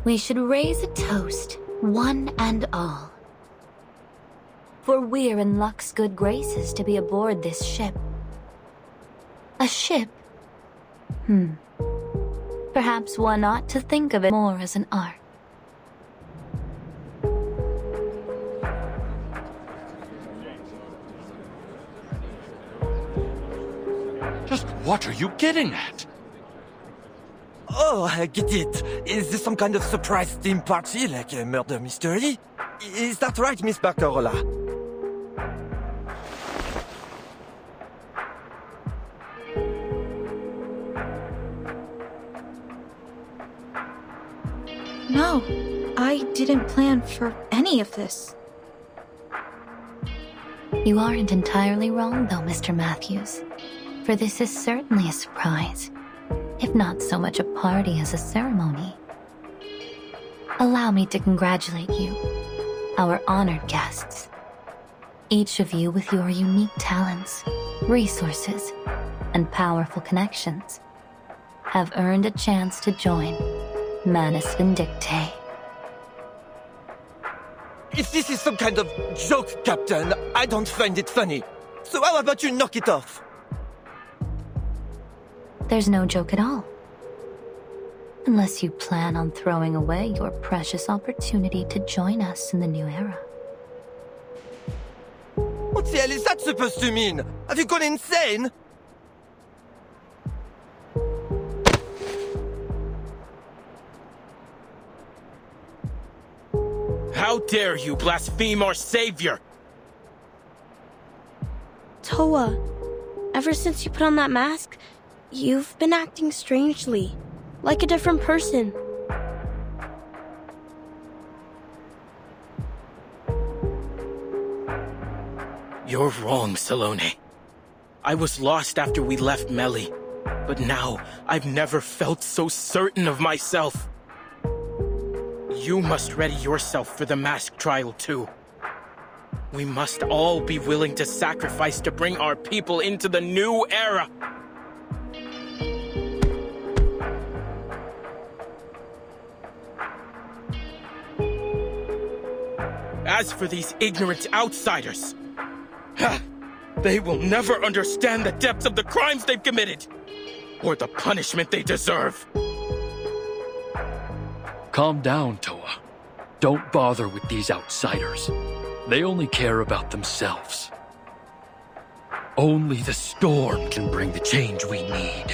We should raise a toast, one and all. For we're in luck's good graces to be aboard this ship. A ship? Perhaps one ought to think of it more as an art. Just what are you getting at? Oh, I get it. Is this some kind of surprise theme party, like a murder mystery? Is that right, Miss Barcarola? No, I didn't plan for any of this. You aren't entirely wrong, though, Mr. Matthews. For this is certainly a surprise, if not so much a party as a ceremony. Allow me to congratulate you, our honored guests. Each of you with your unique talents, resources, and powerful connections have earned a chance to join Manus Vindictae. If this is some kind of joke, Captain, I don't find it funny. So how about you knock it off? There's no joke at all. Unless you plan on throwing away your precious opportunity to join us in the new era. What the hell is that supposed to mean? Have you gone insane? How dare you blaspheme our savior? Toa, ever since you put on that mask, you've been acting strangely, like a different person. You're wrong, Salome. I was lost after we left Melly, but now I've never felt so certain of myself. You must ready yourself for the mask trial too. We must all be willing to sacrifice to bring our people into the new era. As for these ignorant outsiders, they will never understand the depths of the crimes they've committed, or the punishment they deserve. Calm down, Toa. Don't bother with these outsiders. They only care about themselves. Only the storm can bring the change we need.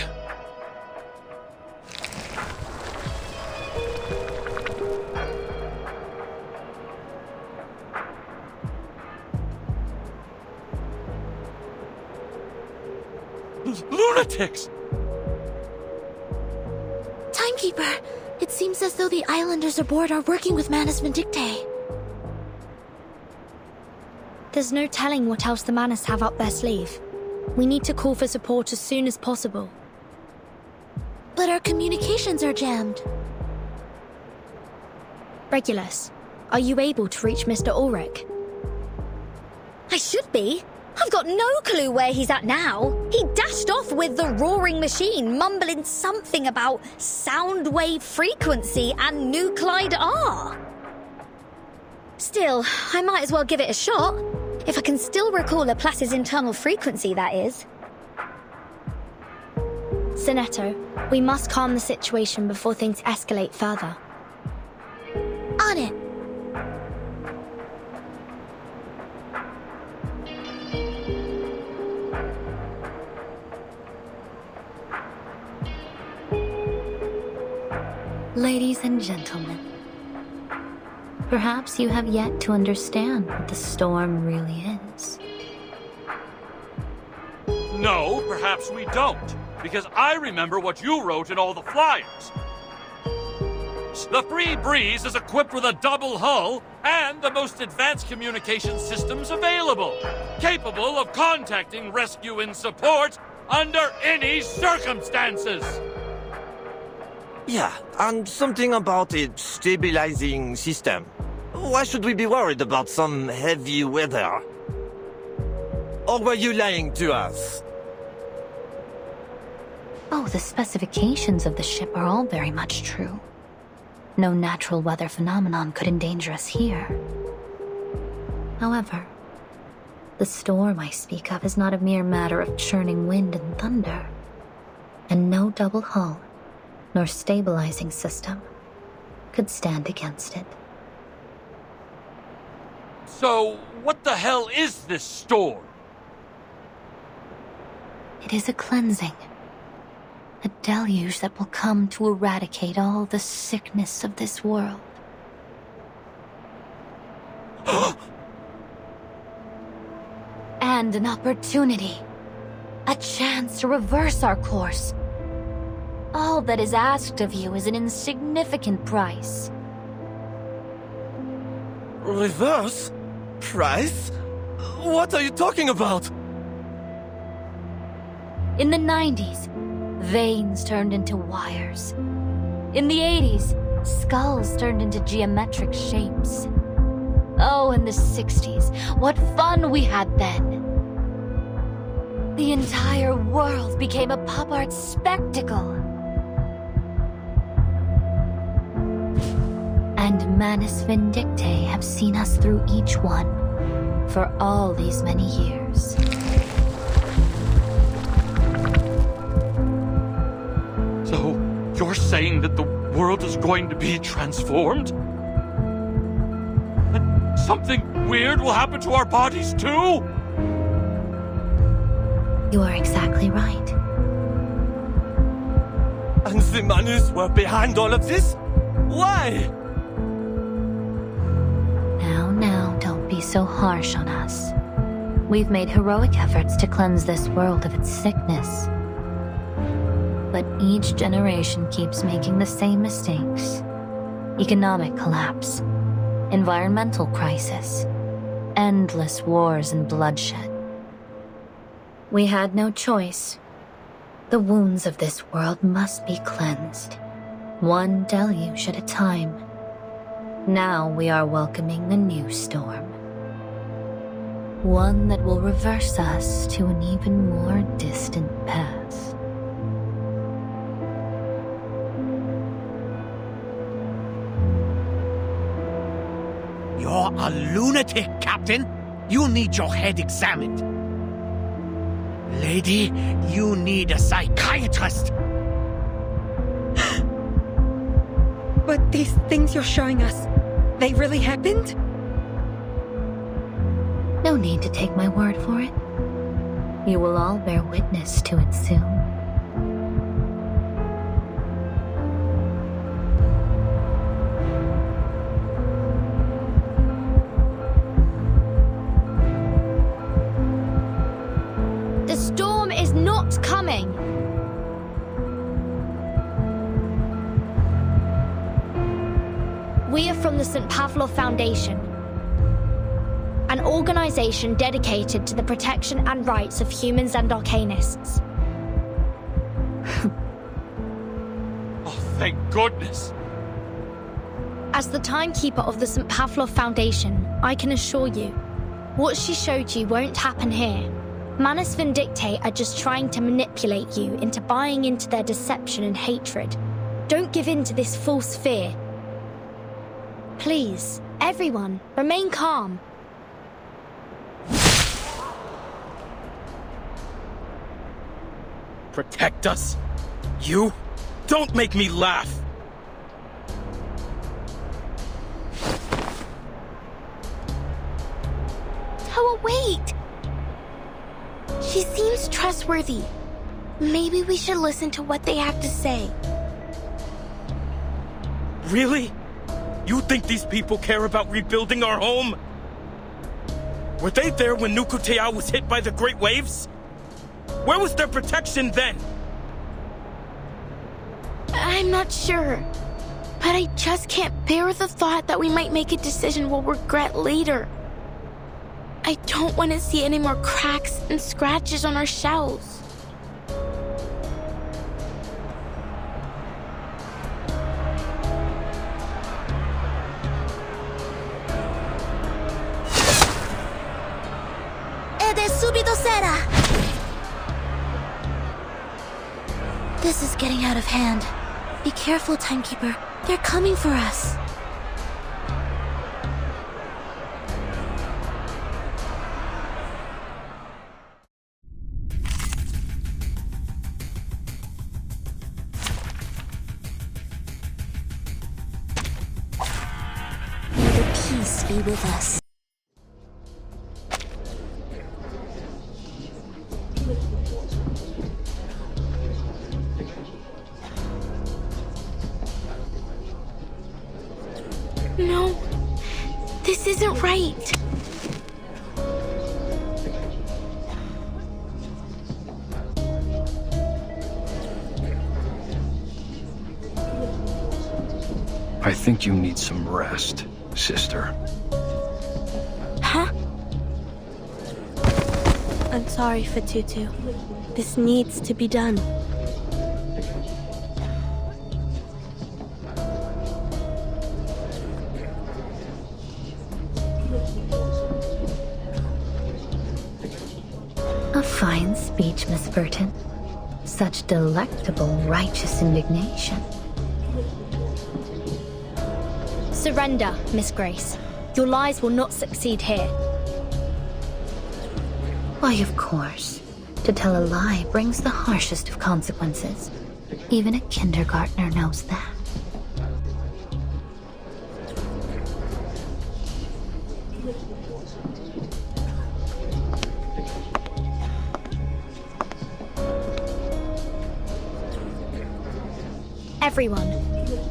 Lunatics! Timekeeper, it seems as though the islanders aboard are working with Manus Vindictae. There's no telling what else the Manus have up their sleeve. We need to call for support as soon as possible. But our communications are jammed. Regulus, are you able to reach Mr. Ulrich? I should be. I've got no clue where he's at now. He dashed off with the roaring machine, mumbling something about sound wave frequency and nuclide R. Still, I might as well give it a shot. If I can still recall Laplace's internal frequency, that is. Sinetto, we must calm the situation before things escalate further. On it! Ladies and gentlemen, perhaps you have yet to understand what the storm really is. No, perhaps we don't, because I remember what you wrote in all the flyers. The Free Breeze is equipped with a double hull and the most advanced communication systems available, capable of contacting rescue and support under any circumstances. Yeah, and something about a stabilizing system. Why should we be worried about some heavy weather? Or were you lying to us? Oh, the specifications of the ship are all very much true. no natural weather phenomenon could endanger us here. However, the storm I speak of is not a mere matter of churning wind and thunder, and no double hull nor stabilizing system could stand against it. So, what the hell is this storm? It is a cleansing, a deluge that will come to eradicate all the sickness of this world. And an opportunity, a chance to reverse our course. All that is asked of you is an insignificant price. Reverse? Price? What are you talking about? In the 90s, veins turned into wires. In the 80s, skulls turned into geometric shapes. Oh, in the 60s, what fun we had then! The entire world became a pop art spectacle. And Manus Vindictae have seen us through each one for all these many years. So, you're saying that the world is going to be transformed? And something weird will happen to our bodies too? You are exactly right. And the Manus were behind all of this? Why? Now, don't be so harsh on us. We've made heroic efforts to cleanse this world of its sickness. But each generation keeps making the same mistakes. Economic collapse, environmental crisis, endless wars and bloodshed. We had no choice. The wounds of this world must be cleansed, one deluge at a time. Now we are welcoming the new storm. One that will reverse us to an even more distant past. You're a lunatic, Captain. You need your head examined. Lady, you need a psychiatrist. But these things you're showing us, they really happened? No need to take my word for it. You will all bear witness to it soon. The storm is not coming. We are from the St. Pavlov Foundation, an organization dedicated to the protection and rights of humans and arcanists. Oh, thank goodness. As the timekeeper of the St. Pavlov Foundation, I can assure you, what she showed you won't happen here. Manus Vindictae are just trying to manipulate you into buying into their deception and hatred. Don't give in to this false fear. Please, everyone, remain calm. Protect us? You? Don't make me laugh! Toa, wait! She seems trustworthy. Maybe we should listen to what they have to say. Really? You think these people care about rebuilding our home? Were they there when Nukutea was hit by the great waves? Where was their protection then? I'm not sure. But I just can't bear the thought that we might make a decision we'll regret later. I don't want to see any more cracks and scratches on our shells. Subito sera! This is getting out of hand. Be careful, timekeeper. They're coming for us. May the peace be with us. No, this isn't right. I think you need some rest, sister. Huh? I'm sorry, Fatutu. This needs to be done. A fine speech, Miss Burton. Such delectable, righteous indignation. Surrender, Miss Grace. Your lies will not succeed here. Why, of course. To tell a lie brings the harshest of consequences. Even a kindergartner knows that. Everyone,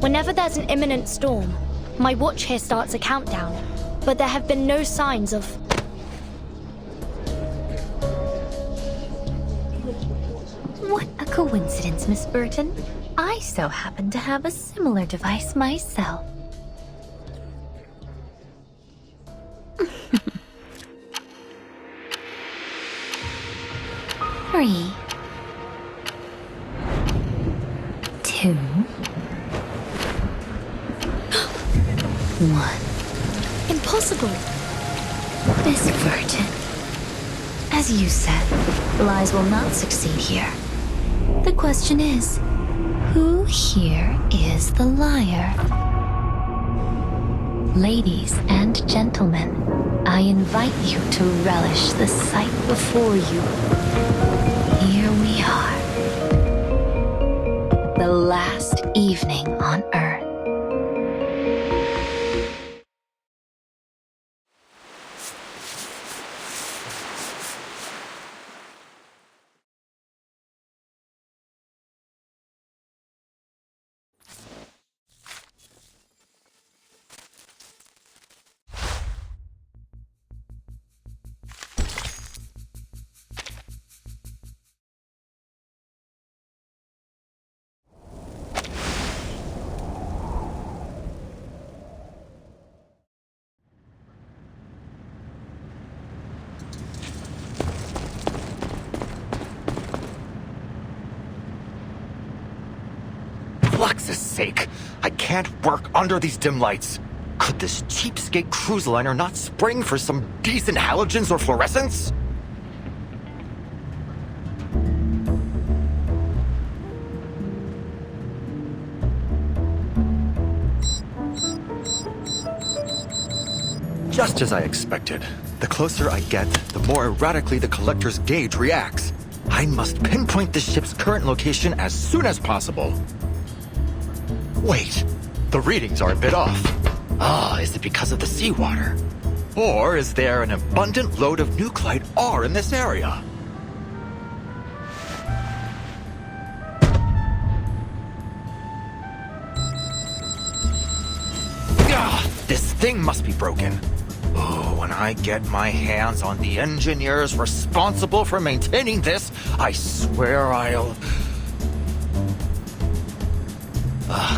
whenever there's an imminent storm, my watch here starts a countdown, but there have been no signs of... What a coincidence, Miss Burton. I so happen to have a similar device myself. 3, 2, 1. Impossible! Miss Burton, as you said, lies will not succeed here. The question is, who here is the liar? Ladies and gentlemen, I invite you to relish the sight before you. Here we are. The last evening on Earth. Lux's sake, I can't work under these dim lights. Could this cheapskate cruise liner not spring for some decent halogens or fluorescence? Just as I expected. The closer I get, the more erratically the collector's gauge reacts. I must pinpoint the ship's current location as soon as possible. Wait, the readings are a bit off. Is it because of the seawater? Or is there an abundant load of nuclide R in this area? This thing must be broken. Oh, when I get my hands on the engineers responsible for maintaining this, I swear I'll...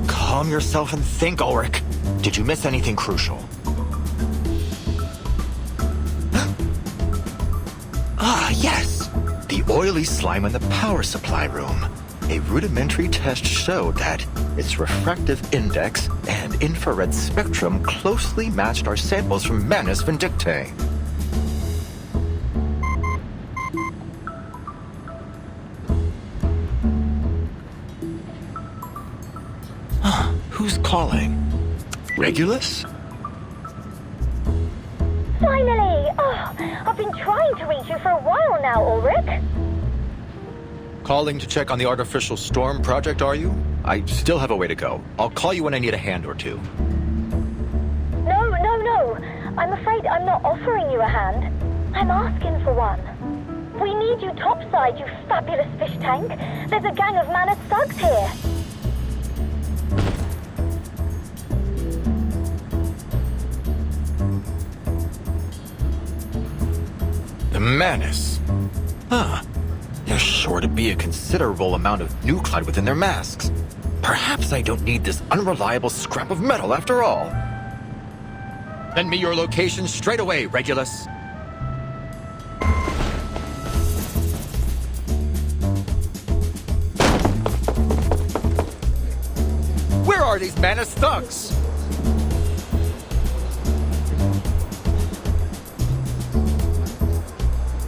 calm yourself and think, Ulrich. Did you miss anything crucial? Yes! The oily slime in the power supply room. A rudimentary test showed that its refractive index and infrared spectrum closely matched our samples from Manus Vindictae. Who Who's calling? Regulus? Finally! Oh, I've been trying to reach you for a while now, Ulrich. Calling to check on the artificial storm project, are you? I still have a way to go. I'll call you when I need a hand or two. No. I'm afraid I'm not offering you a hand. I'm asking for one. We need you topside, you fabulous fish tank. There's a gang of Manus thugs here. The Manus. Huh. There's sure to be a considerable amount of nuclide within their masks. Perhaps I don't need this unreliable scrap of metal after all. Send me your location straight away, Regulus. Where are these Manus thugs?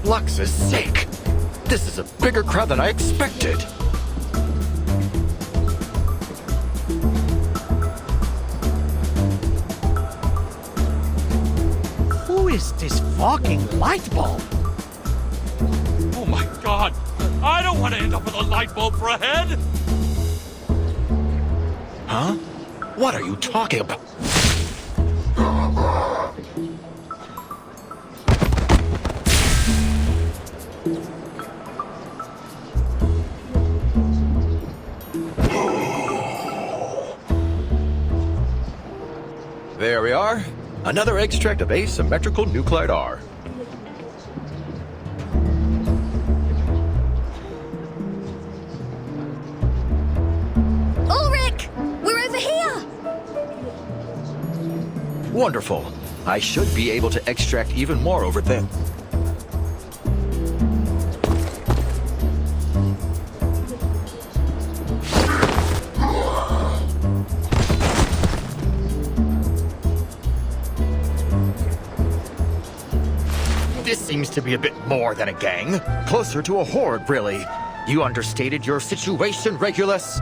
Lux's sake! This is a bigger crowd than I expected! Who is this fucking light bulb? Oh my god! I don't want to end up with a light bulb for a head! Huh? What are you talking about? There we are. Another extract of asymmetrical nuclide R. Ulrich! We're over here! Wonderful. I should be able to extract even more over there. This seems to be a bit more than a gang. Closer to a horde, really. You understated your situation, Regulus.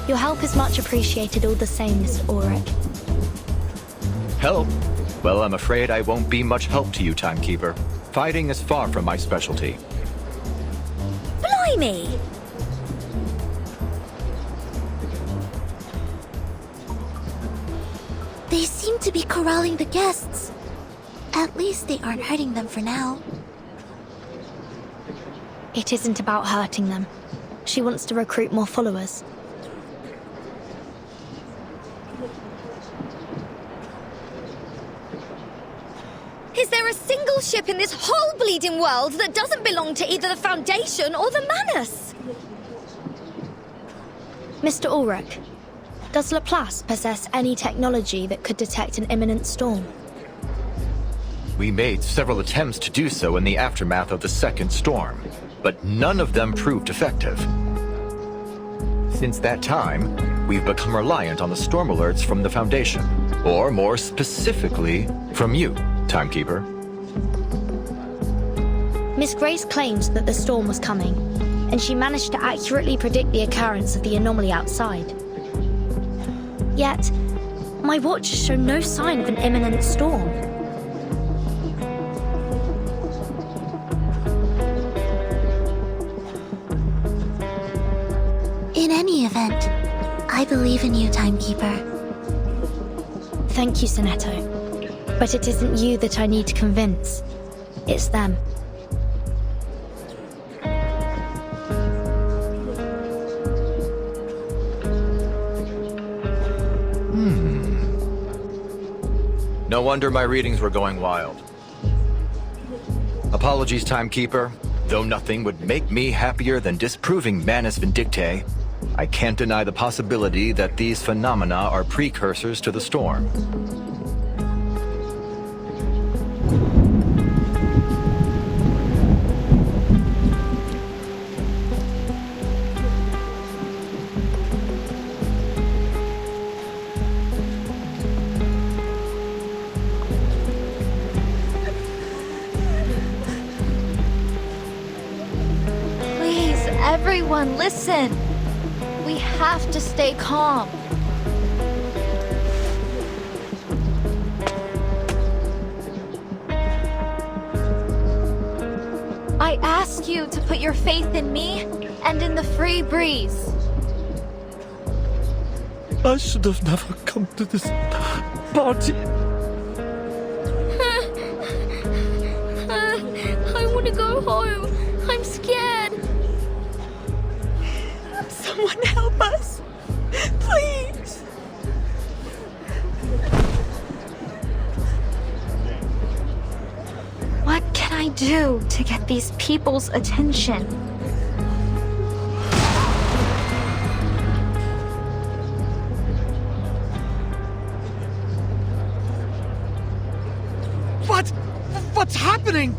Your help is much appreciated all the same, Mr. Ulrich. Help? Well, I'm afraid I won't be much help to you, Timekeeper. Fighting is far from my specialty. Blimey! They seem to be corralling the guests. At least they aren't hurting them for now. It isn't about hurting them. She wants to recruit more followers. Is there a single ship in this whole bleeding world that doesn't belong to either the Foundation or the Manus? Mr. Ulrich, does Laplace possess any technology that could detect an imminent storm? We made several attempts to do so in the aftermath of the second storm, but none of them proved effective. Since that time, we've become reliant on the storm alerts from the Foundation, or more specifically, from you, Timekeeper. Miss Grace claimed that the storm was coming, and she managed to accurately predict the occurrence of the anomaly outside. Yet, my watches show no sign of an imminent storm. In any event, I believe in you, Timekeeper. Thank you, Sonetto. But it isn't you that I need to convince. It's them. No wonder my readings were going wild. Apologies, Timekeeper. Though nothing would make me happier than disproving Manus Vindictae, I can't deny the possibility that these phenomena are precursors to the storm. Please, everyone, listen. We have to stay calm. I asked you to put your faith in me and in the free breeze. I should have never come to this party. I want to go home. I'm scared. Someone help us. Please. What can I do to get these people's attention? What's happening?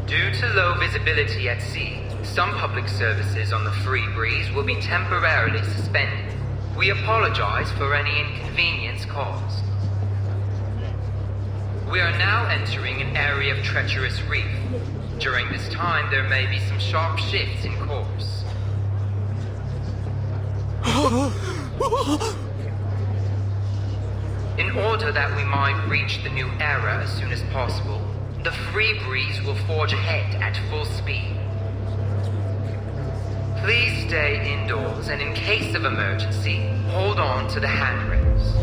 Due to low visibility at sea, some public services on the Free Breeze will be temporarily suspended. We apologize for any inconvenience caused. We are now entering an area of treacherous reef. During this time, there may be some sharp shifts in course. In order that we might reach the new era as soon as possible, the Free Breeze will forge ahead at full speed. Please stay indoors and in case of emergency, hold on to the handrails.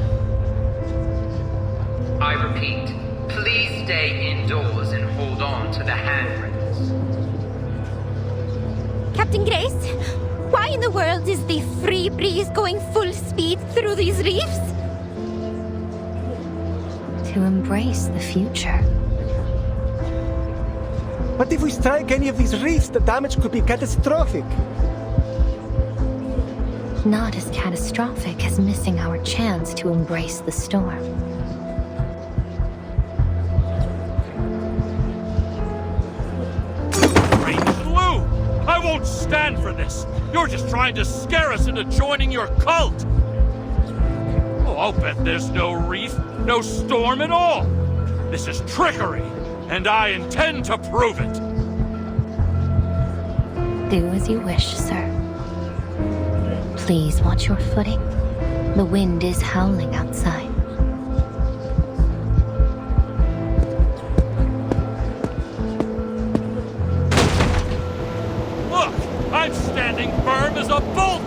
I repeat, please stay indoors and hold on to the handrails. Captain Grace, why in the world is the Free Breeze going full speed through these reefs? To embrace the future. But if we strike any of these reefs, the damage could be catastrophic. Not as catastrophic as missing our chance to embrace the storm. Strange Lou! I won't stand for this! You're just trying to scare us into joining your cult! Oh, I'll bet there's no reef, no storm at all! This is trickery, and I intend to prove it! Do as you wish, sir. Please watch your footing. The wind is howling outside. Look! I'm standing firm as a bolt!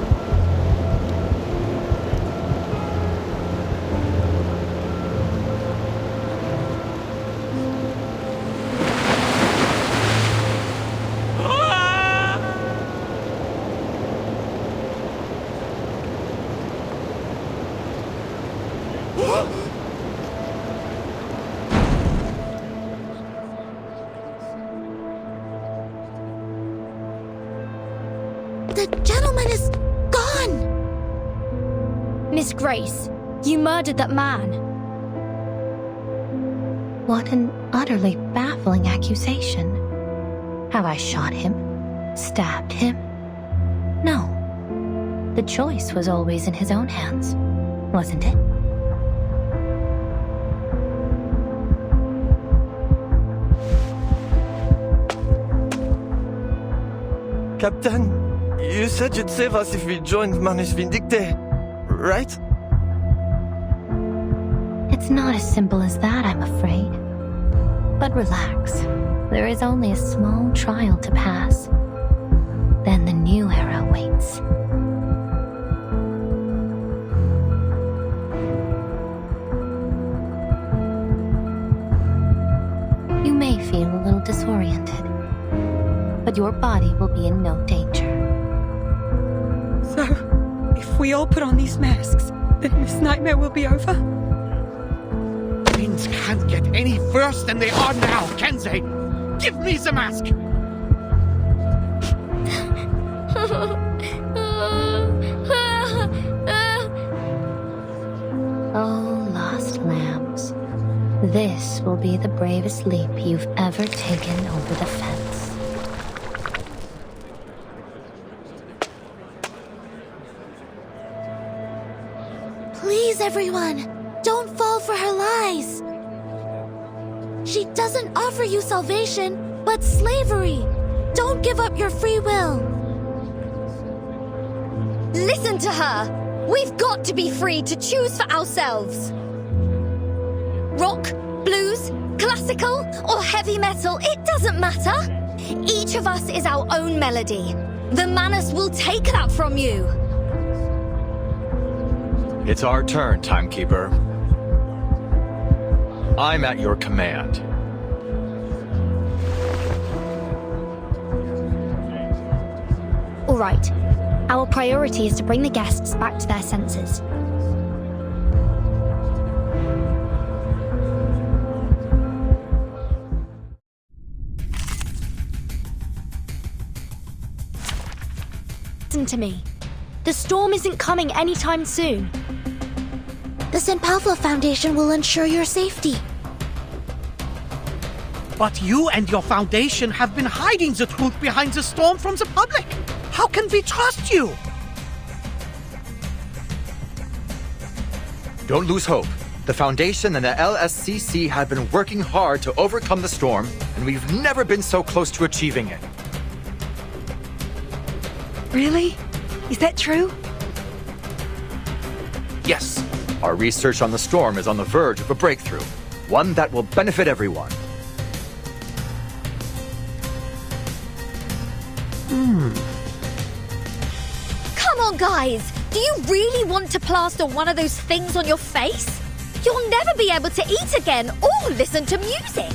The gentleman is gone! Miss Grace, you murdered that man. What an utterly baffling accusation. Have I shot him? Stabbed him? No. The choice was always in his own hands, wasn't it? Captain, you said you'd save us if we joined Manus Vindicte, right? It's not as simple as that, I'm afraid. But relax. There is only a small trial to pass. Then the new era waits. You may feel a little disoriented, but your body will be in no danger. So, if we all put on these masks, then this nightmare will be over? Things can't get any worse than they are now, can they? Give me the mask! Oh, lost lambs. This will be the bravest leap you've ever taken over the fence. Please, everyone, don't fall for her lies. She doesn't offer you salvation, but slavery. Don't give up your free will. Listen to her! We've got to be free to choose for ourselves. rock, blues, classical, or heavy metal, it doesn't matter. Each of us is our own melody. The Manus will take that from you. It's our turn, Timekeeper. I'm at your command. All right. Our priority is to bring the guests back to their senses. Listen to me. The storm isn't coming anytime soon. The St. Pavlov Foundation will ensure your safety. But you and your foundation have been hiding the truth behind the storm from the public. How can we trust you? Don't lose hope. The Foundation and the LSCC have been working hard to overcome the storm, and we've never been so close to achieving it. Really? Is that true? Yes. Our research on the storm is on the verge of a breakthrough, one that will benefit everyone. Come on, guys! Do you really want to plaster one of those things on your face? You'll never be able to eat again or listen to music!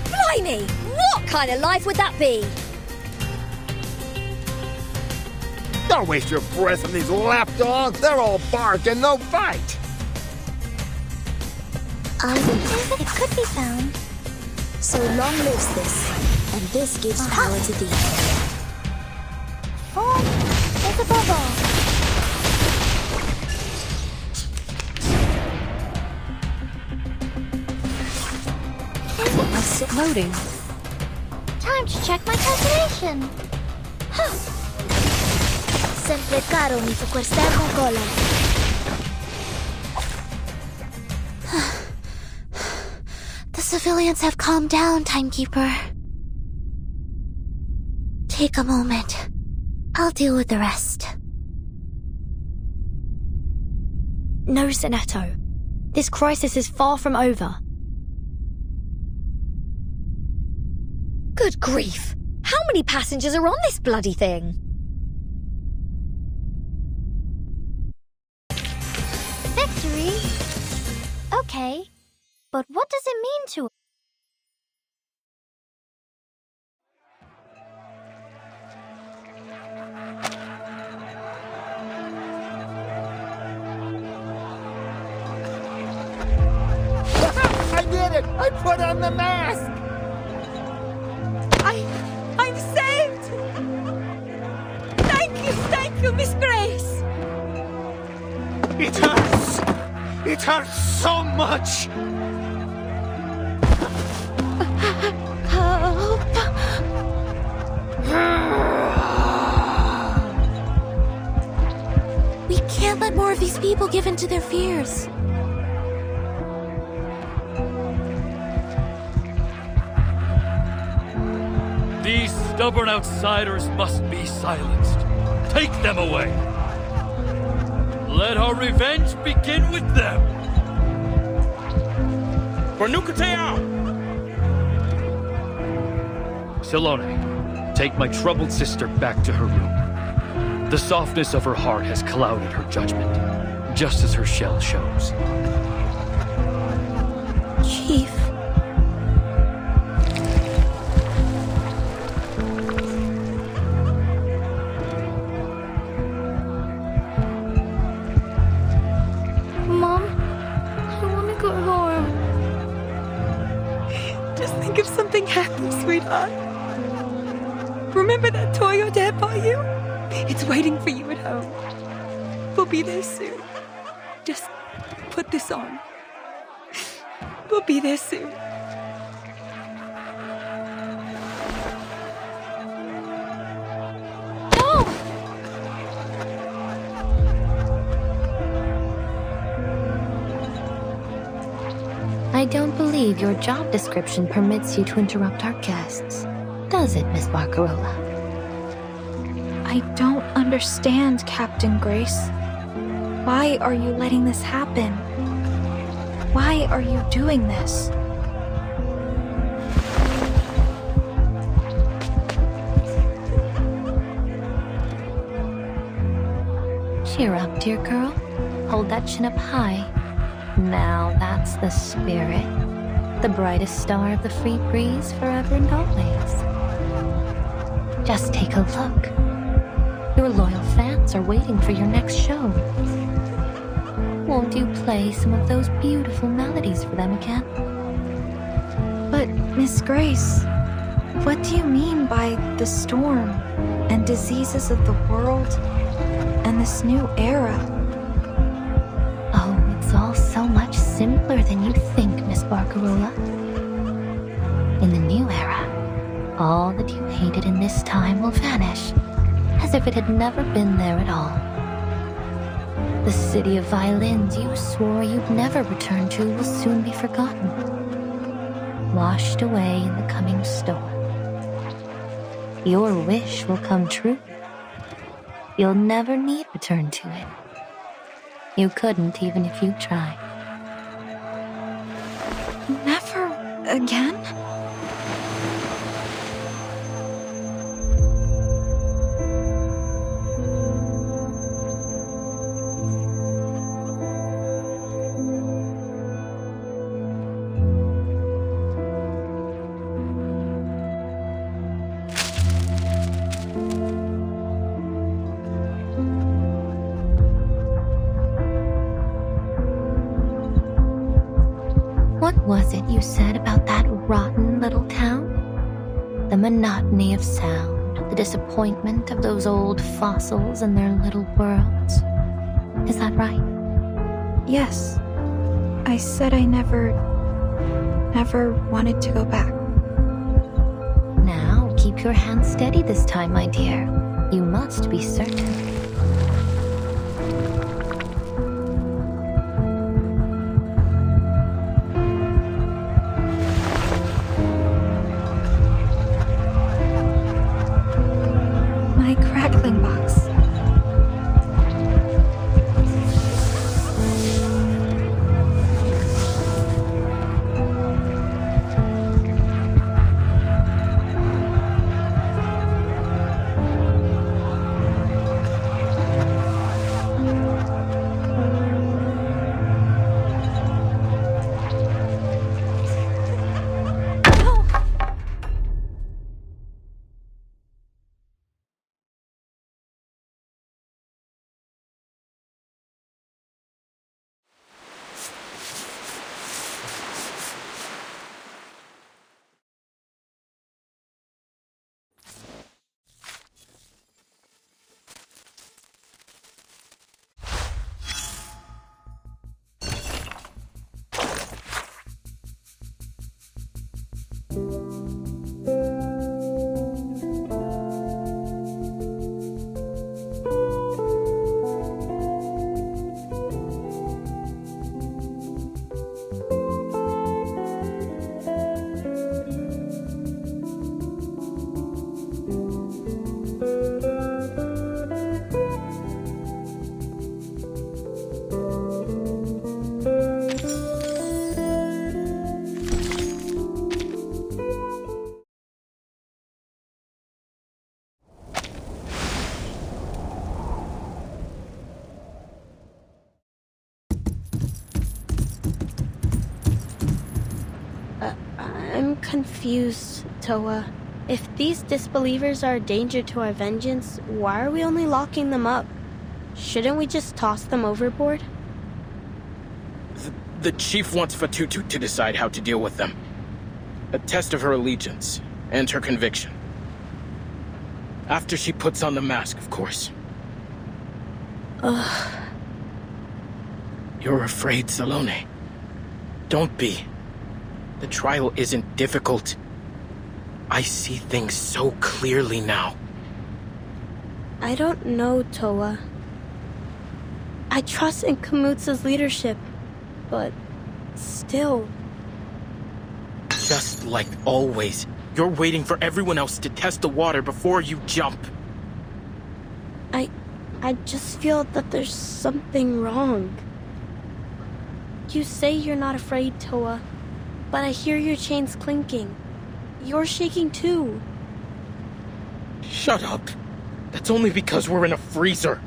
Blimey! What kind of life would that be? Don't waste your breath on these lapdogs. They're all bark and no bite. It could be found. So long lives this, and this gives power to thee. Oh, there's a bubble. Loading. Time to check my calculation. Sempre caro mi fu quest'ermo cola. The civilians have calmed down, Timekeeper. Take a moment. I'll deal with the rest. No, Sinetto. This crisis is far from over. Good grief! How many passengers are on this bloody thing? Victory? Okay, but what does it mean to... I did it! I put on the mask! I'm saved! Thank you, Miss Grace! It hurts! It hurts so much! Help! We can't let more of these people give in to their fears. These stubborn outsiders must be silenced. Take them away. Let our revenge begin with them. For Nukatea! Salome, take my troubled sister back to her room. The softness of her heart has clouded her judgment, just as her shell shows. Chief. Mom, I want to go home. Just think if something happens, sweetheart. Remember that toy your dad bought you? It's waiting for you at home. We'll be there soon. Just put this on. We'll be there soon. I don't believe your job description permits you to interrupt our guests, does it, Miss Barcarola? I don't understand, Captain Grace. Why are you letting this happen? Why are you doing this? Cheer up, dear girl. Hold that chin up high. Now that's the spirit. The brightest star of the free breeze forever and always. Just take a look. Your loyal fans are waiting for your next show. Won't you play some of those beautiful melodies for them again? But, Miss Grace, what do you mean by the storm and diseases of the world and this new era? Oh, it's all so much simpler than you think, Miss Barcarola. In the new era, all that you hated in this time will vanish, as if it had never been there at all. The city of violins you swore you'd never return to will soon be forgotten, washed away in the coming storm. Your wish will come true. You'll never need return to it. You couldn't even if you tried. Never again? What was it you said about that rotten little town? The monotony of sound, the disappointment of those old fossils and their little worlds. Is that right? Yes. I said I never wanted to go back. Now, keep your hand steady this time, my dear. You must be certain. My crackling box. I'm confused, Toa. If these disbelievers are a danger to our vengeance, why are we only locking them up? Shouldn't we just toss them overboard? The chief wants Fatutu to decide how to deal with them. A test of her allegiance and her conviction. After she puts on the mask, of course. Ugh. You're afraid, Salome. Don't be. The trial isn't difficult. I see things so clearly now. I don't know, Toa. I trust in Kamutsa's leadership, but still. Just like always, you're waiting for everyone else to test the water before you jump. I just feel that there's something wrong. You say you're not afraid, Toa, but I hear your chains clinking. You're shaking too. Shut up. That's only because we're in a freezer.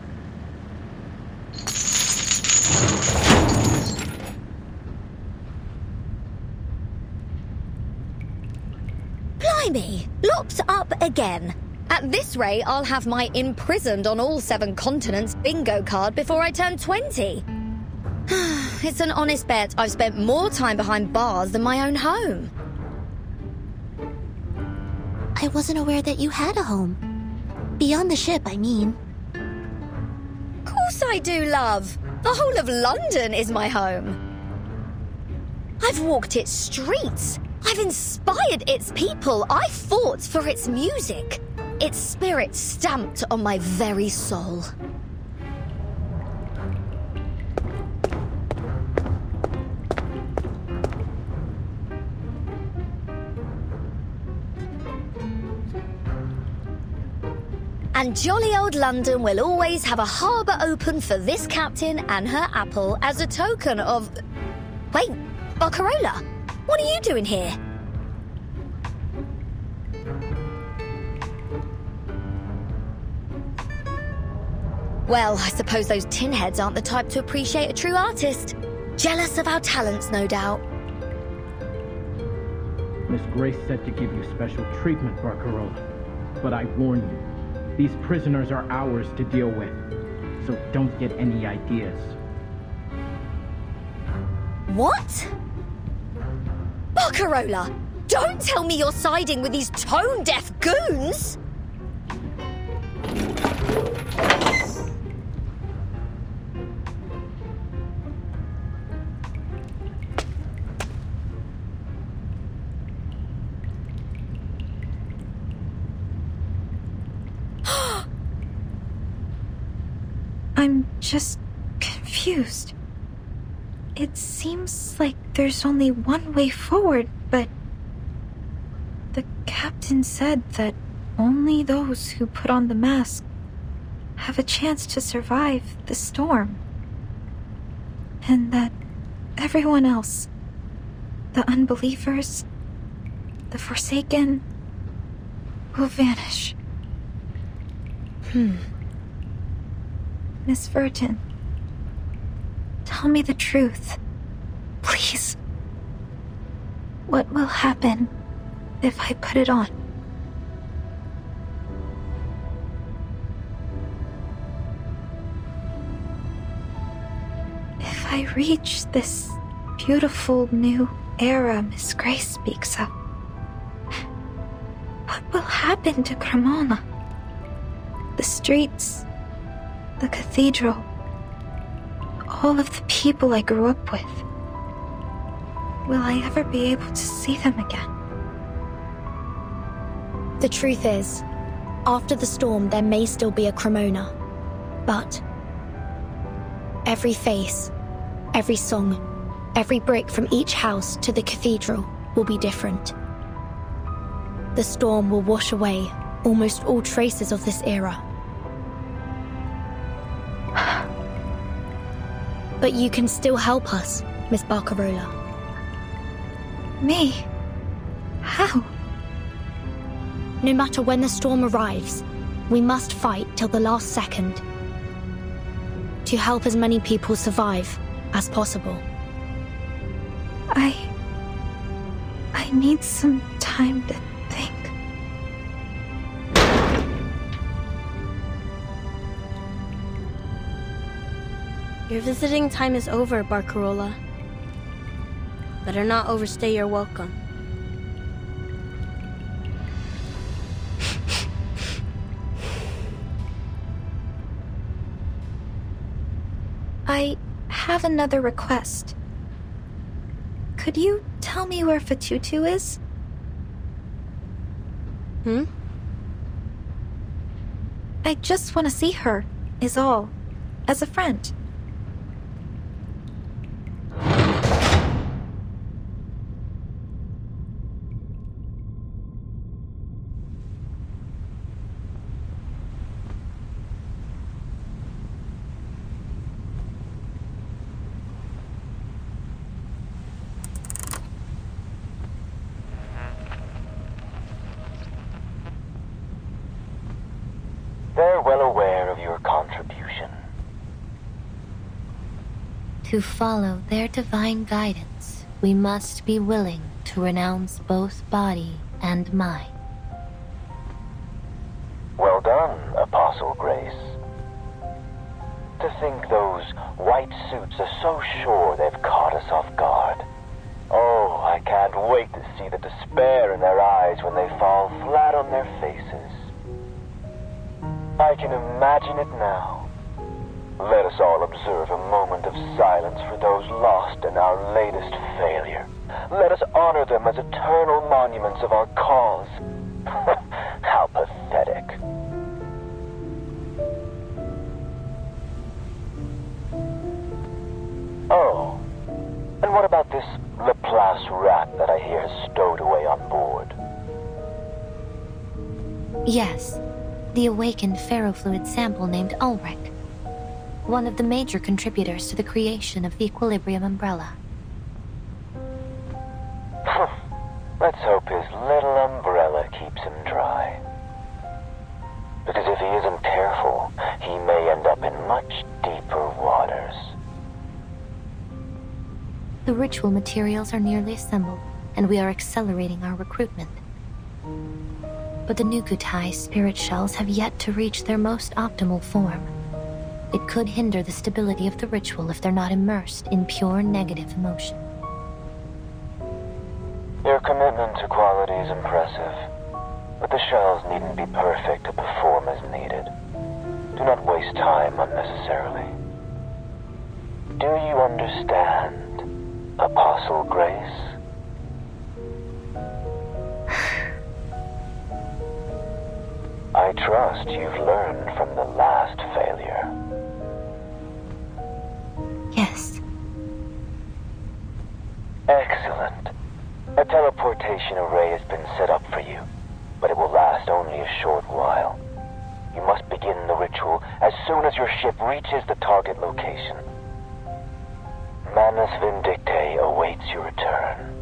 Blimey, locked up again. At this rate, I'll have my imprisoned on all 7 continents bingo card before I turn 20. It's an honest bet I've spent more time behind bars than my own home. I wasn't aware that you had a home. Beyond the ship, I mean. Course I do, love. The whole of London is my home. I've walked its streets. I've inspired its people. I fought for its music. Its spirit stamped on my very soul. And jolly old London will always have a harbour open for this captain and her apple as a token of... Wait, Barcarola, what are you doing here? Well, I suppose those tin heads aren't the type to appreciate a true artist. Jealous of our talents, no doubt. Miss Grace said to give you special treatment, Barcarola. But I warn you, these prisoners are ours to deal with, so don't get any ideas. What? Barcarola, don't tell me you're siding with these tone-deaf goons! I'm just confused. It seems like there's only one way forward, but the captain said that only those who put on the mask have a chance to survive the storm. And that everyone else, the unbelievers, the Forsaken, will vanish. Miss Verton, tell me the truth, please. What will happen if I put it on? If I reach this beautiful new era Miss Grace speaks of, what will happen to Cremona? The streets, the cathedral, all of the people I grew up with. Will I ever be able to see them again? The truth is, after the storm there may still be a Cremona, but every face, every song, every brick from each house to the cathedral will be different. The storm will wash away almost all traces of this era. But you can still help us, Miss Barcarola. Me? How? No matter when the storm arrives, we must fight till the last second to help as many people survive as possible. I need some time to think. Your visiting time is over, Barcarola. Better not overstay your welcome. I have another request. Could you tell me where Fatutu is? I just want to see her, is all. As a friend. To follow their divine guidance, we must be willing to renounce both body and mind. Well done, Apostle Grace. To think those white suits are so sure they've caught us off guard. Oh, I can't wait to see the despair in their eyes when they fall flat on their faces. I can imagine it now. Let us all observe a moment of silence for those lost in our latest failure. Let us honor them as eternal monuments of our cause. How pathetic. Oh, and what about this Laplace rat that I hear is stowed away on board? Yes, the awakened ferrofluid sample named Ulrich. One of the major contributors to the creation of the Equilibrium Umbrella. Let's hope his little umbrella keeps him dry. Because if he isn't careful, he may end up in much deeper waters. The ritual materials are nearly assembled, and we are accelerating our recruitment. But the Nukutai spirit shells have yet to reach their most optimal form. It could hinder the stability of the ritual if they're not immersed in pure negative emotion. Your commitment to quality is impressive, but the shells needn't be perfect to perform as needed. Do not waste time unnecessarily. Do you understand, Apostle Grace? I trust you've learned from the last failure. Yes. Excellent. A teleportation array has been set up for you, but it will last only a short while. You must begin the ritual as soon as your ship reaches the target location. Manus Vindictae awaits your return.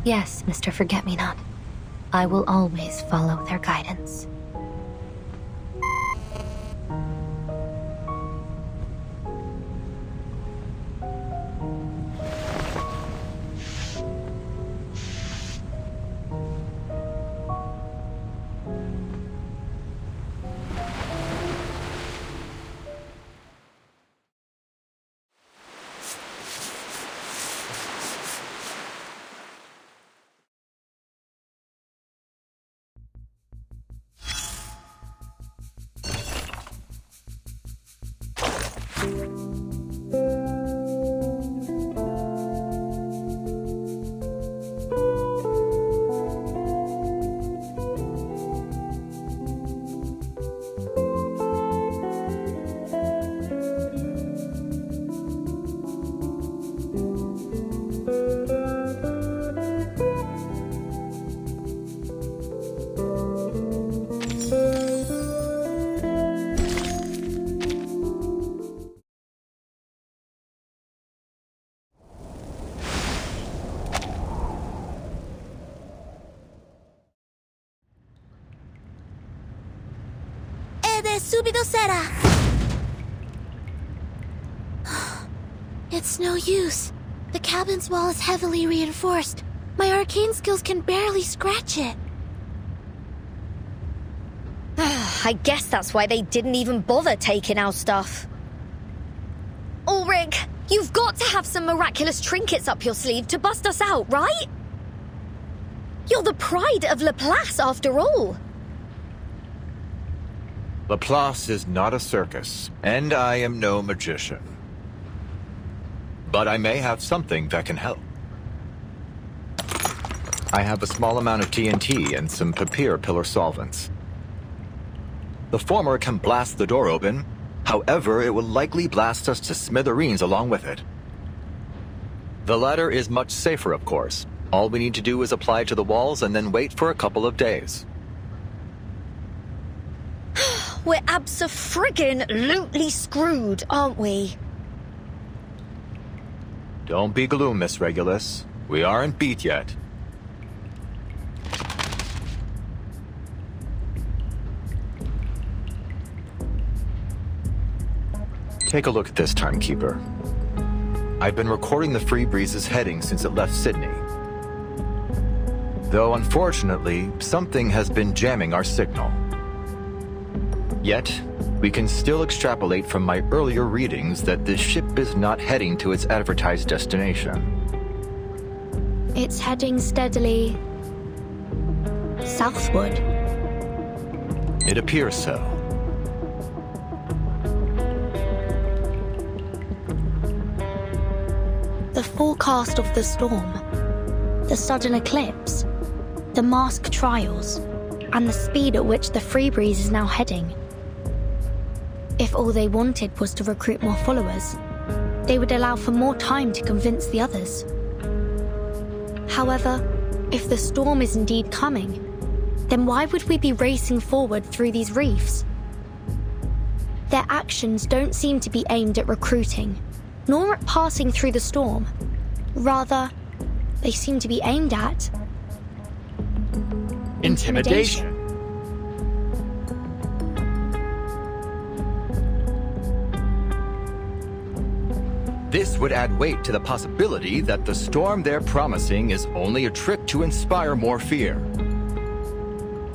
Yes, Mr. Forget-Me-Not. I will always follow their guidance. Subito sera. It's no use. The cabin's wall is heavily reinforced. My arcane skills can barely scratch it. I guess that's why they didn't even bother taking our stuff. Ulrich, you've got to have some miraculous trinkets up your sleeve to bust us out, right? You're the pride of Laplace, after all. Laplace is not a circus, and I am no magician. But I may have something that can help. I have a small amount of TNT and some papier pillar solvents. The former can blast the door open, however, it will likely blast us to smithereens along with it. The latter is much safer, of course. All we need to do is apply to the walls and then wait for a couple of days. We're abso-friggin-lutely screwed, aren't we? Don't be gloom, Miss Regulus. We aren't beat yet. Take a look at this, Timekeeper. I've been recording the Free Breeze's heading since it left Sydney. Though unfortunately, something has been jamming our signal. Yet, we can still extrapolate from my earlier readings that this ship is not heading to its advertised destination. It's heading steadily southward. It appears so. The forecast of the storm, the sudden eclipse, the mask trials, and the speed at which the Free Breeze is now heading. If all they wanted was to recruit more followers, they would allow for more time to convince the others. However, if the storm is indeed coming, then why would we be racing forward through these reefs? Their actions don't seem to be aimed at recruiting, nor at passing through the storm. Rather, they seem to be aimed at intimidation. This would add weight to the possibility that the storm they're promising is only a trick to inspire more fear.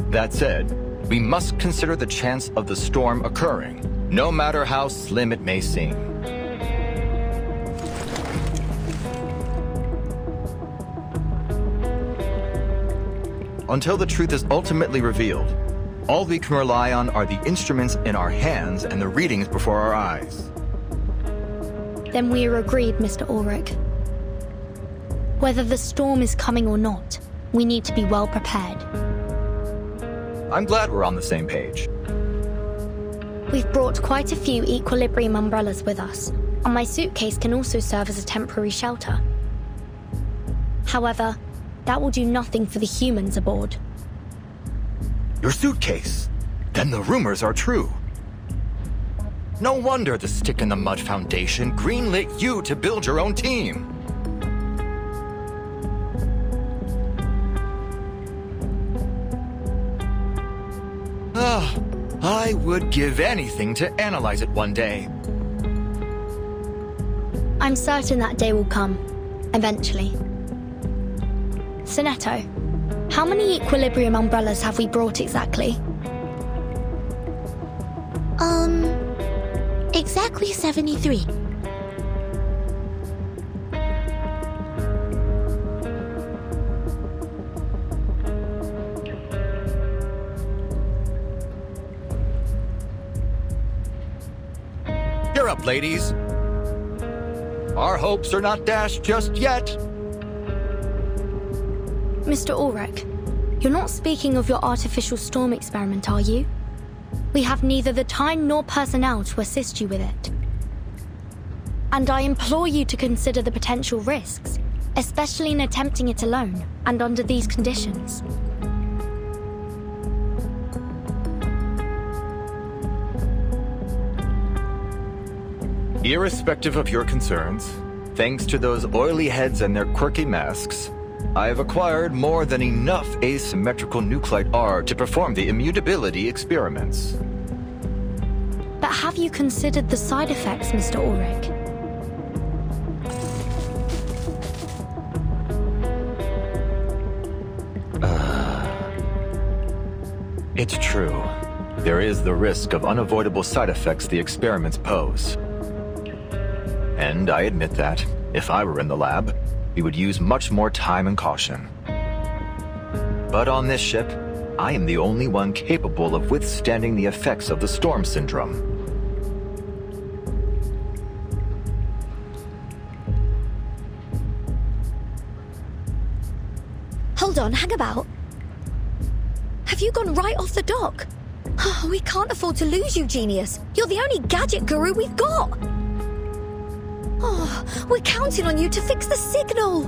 That said, we must consider the chance of the storm occurring, no matter how slim it may seem. Until the truth is ultimately revealed, all we can rely on are the instruments in our hands and the readings before our eyes. Then we are agreed, Mr. Ulrich. Whether the storm is coming or not, we need to be well prepared. I'm glad we're on the same page. We've brought quite a few equilibrium umbrellas with us, and my suitcase can also serve as a temporary shelter. However, that will do nothing for the humans aboard. Your suitcase? Then the rumors are true. No wonder the Stick in the Mud Foundation greenlit you to build your own team. I would give anything to analyze it one day. I'm certain that day will come, eventually. Sonetto, how many equilibrium umbrellas have we brought exactly? Exactly 73. You're up, ladies. Our hopes are not dashed just yet. Mr. Ulrich, you're not speaking of your artificial storm experiment, are you? We have neither the time nor personnel to assist you with it. And I implore you to consider the potential risks, especially in attempting it alone and under these conditions. Irrespective of your concerns, thanks to those oily heads and their quirky masks, I have acquired more than enough asymmetrical nuclide R to perform the immutability experiments. But have you considered the side effects, Mr. Ulrich? It's true. There is the risk of unavoidable side effects the experiments pose. And I admit that, if I were in the lab, we would use much more time and caution. But on this ship, I am the only one capable of withstanding the effects of the storm syndrome. Hold on, hang about. Have you gone right off the dock? Oh, we can't afford to lose you, genius. You're the only gadget guru we've got. Oh, we're counting on you to fix the signal.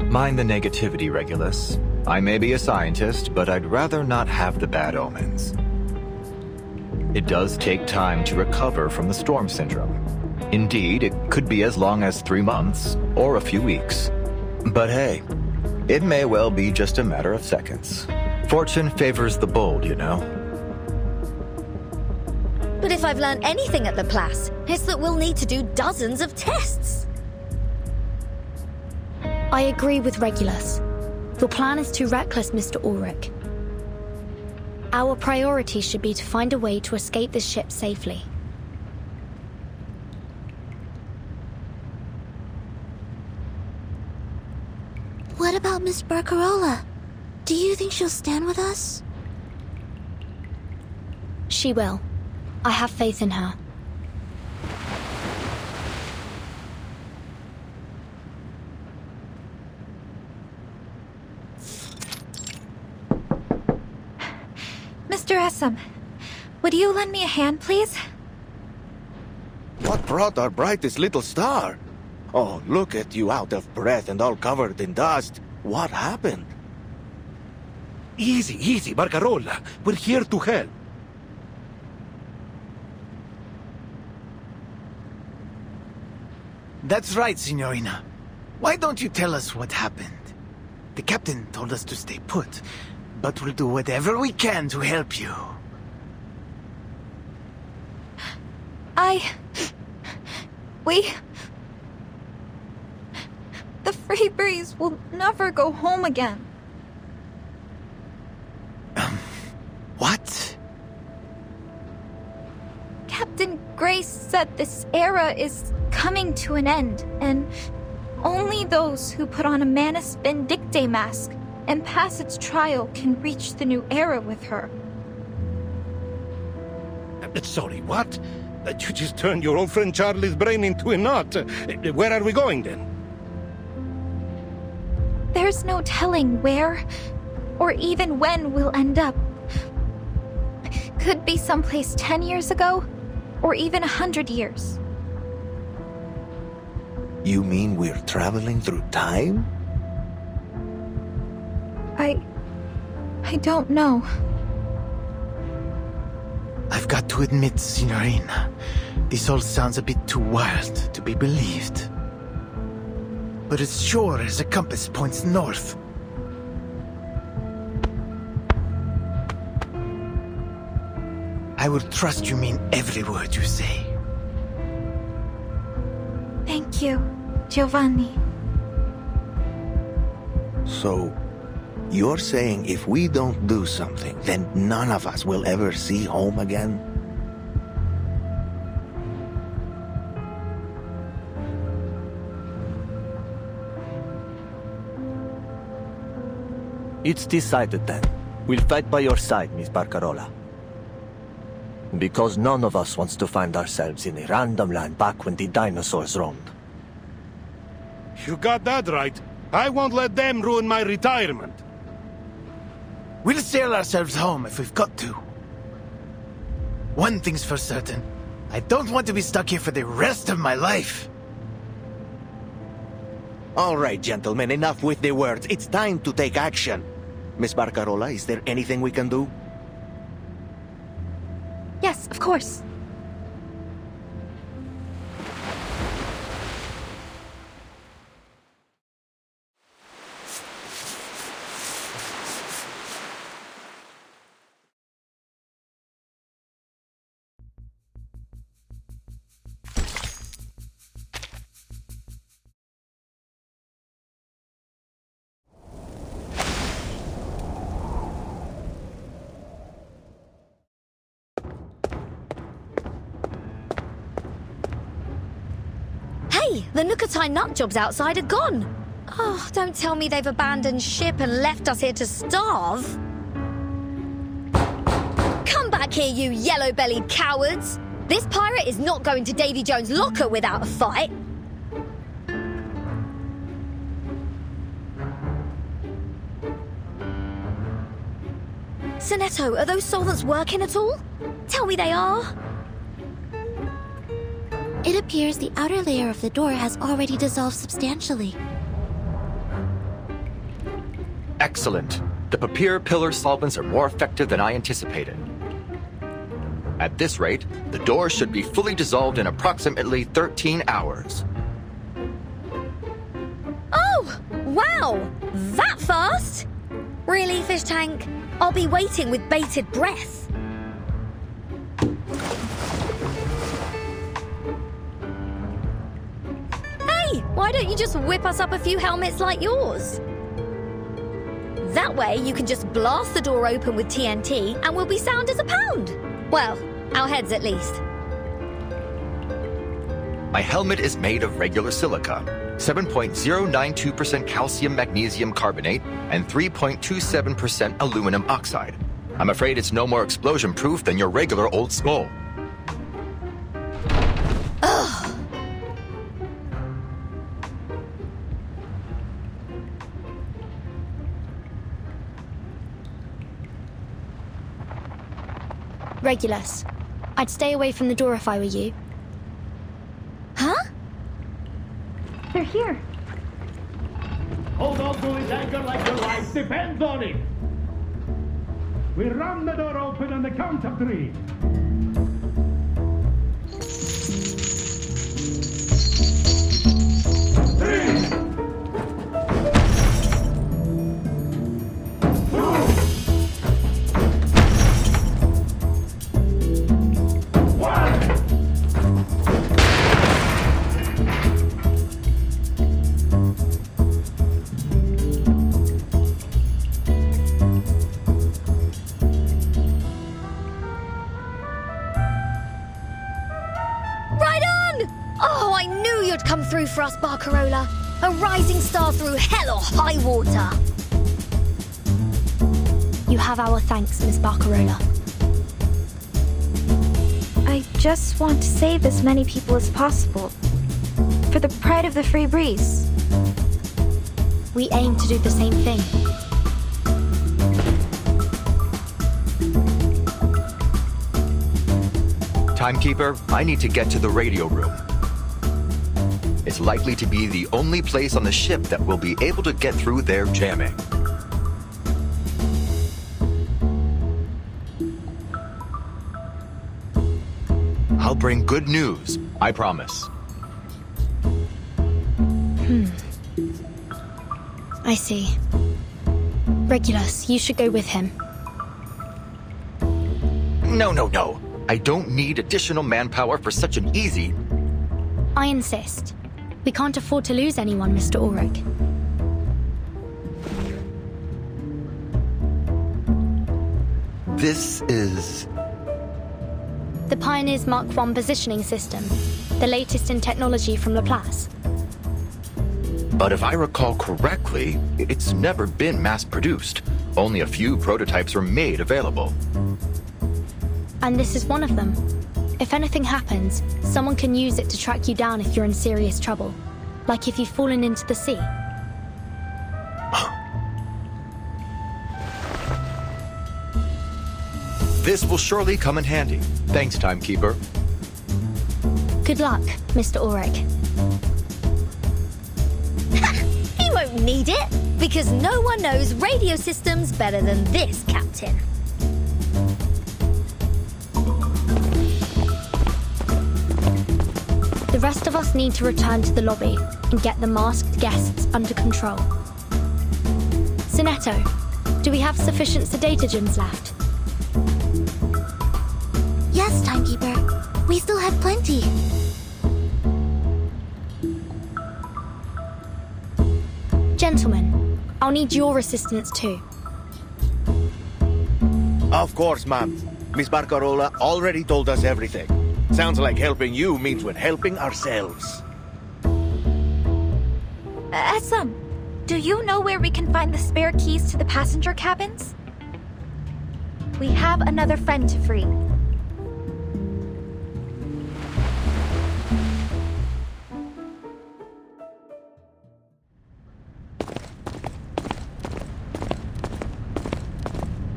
Mind the negativity, Regulus. I may be a scientist, but I'd rather not have the bad omens. It does take time to recover from the storm syndrome. Indeed, it could be as long as 3 months, or a few weeks. But hey, It may well be just a matter of seconds. Fortune favors the bold, you know. But if I've learned anything at Laplace, it's that we'll need to do dozens of tests. I agree with Regulus. Your plan is too reckless, Mr. Ulrich. Our priority should be to find a way to escape this ship safely. What about Miss Barcarola? Do you think she'll stand with us? She will. I have faith in her. Mr. Essam, would you lend me a hand, please? What brought our brightest little star? Oh, look at you out of breath and all covered in dust. What happened? Easy, easy, Barcarola. We're here to help. That's right, Signorina. Why don't you tell us what happened? The captain told us to stay put, but we'll do whatever we can to help you. The Free Breeze will never go home again. What? Captain Grace said this era is coming to an end, and only those who put on a Manus Vindictae mask and pass its trial can reach the new era with her. Sorry, what? You just turned your old friend Charlie's brain into a knot. Where are we going, then? There's no telling where or even when we'll end up. Could be someplace 10 years ago, or even 100 years. You mean we're traveling through time? I don't know. I've got to admit, Signorina, this all sounds a bit too wild to be believed. But as sure as a compass points north. I will trust you mean every word you say. Thank you, Giovanni. So, you're saying if we don't do something, then none of us will ever see home again? It's decided then. We'll fight by your side, Miss Barcarola. Because none of us wants to find ourselves in a random land back when the dinosaurs roamed. You got that right. I won't let them ruin my retirement. We'll sail ourselves home if we've got to. One thing's for certain. I don't want to be stuck here for the rest of my life. All right, gentlemen, enough with the words. It's time to take action. Miss Barcarola, is there anything we can do? Yes, of course. Hey, the Nukatai nut jobs outside are gone. Oh, don't tell me they've abandoned ship and left us here to starve. Come back here, you yellow-bellied cowards. This pirate is not going to Davy Jones' locker without a fight. Sonetto, are those solvents working at all? Tell me they are. It appears the outer layer of the door has already dissolved substantially. Excellent. The papier pillar solvents are more effective than I anticipated. At this rate, the door should be fully dissolved in approximately 13 hours. Oh, wow! Wow! That fast? Really, Fish Tank? I'll be waiting with bated breath. Hey, why don't you just whip us up a few helmets like yours? That way you can just blast the door open with TNT and we'll be sound as a pound. Well, our heads at least. My helmet is made of regular silica, 7.092% calcium magnesium carbonate, and 3.27% aluminum oxide. I'm afraid it's no more explosion-proof than your regular old skull. Ugh. Regulus, I'd stay away from the door if I were you. Huh? They're here. Hold on to his anchor like your life depends on it. We ram the door open on the count of 3. Come through for us, Barcarola. A rising star through hell or high water. You have our thanks, Miss Barcarola. I just want to save as many people as possible. For the pride of the Free Breeze. We aim to do the same thing. Timekeeper, I need to get to the radio room. It's likely to be the only place on the ship that will be able to get through their jamming. I'll bring good news, I promise. I see. Regulus, you should go with him. No. I don't need additional manpower for such an easy... I insist. We can't afford to lose anyone, Mr. Ulrich. This is... the Pioneer's Mark I positioning system, the latest in technology from Laplace. But if I recall correctly, it's never been mass-produced. Only a few prototypes were made available. And this is one of them. If anything happens, someone can use it to track you down if you're in serious trouble. Like if you've fallen into the sea. This will surely come in handy. Thanks, Timekeeper. Good luck, Mr. Ulrich. He won't need it, because no one knows radio systems better than this captain. The rest of us need to return to the lobby and get the masked guests under control. Sinetto, do we have sufficient sedatogens left? Yes, Timekeeper. We still have plenty. Gentlemen, I'll need your assistance too. Of course, ma'am. Miss Barcarola already told us everything. Sounds like helping you means we're helping ourselves. Essam, do you know where we can find the spare keys to the passenger cabins? We have another friend to free.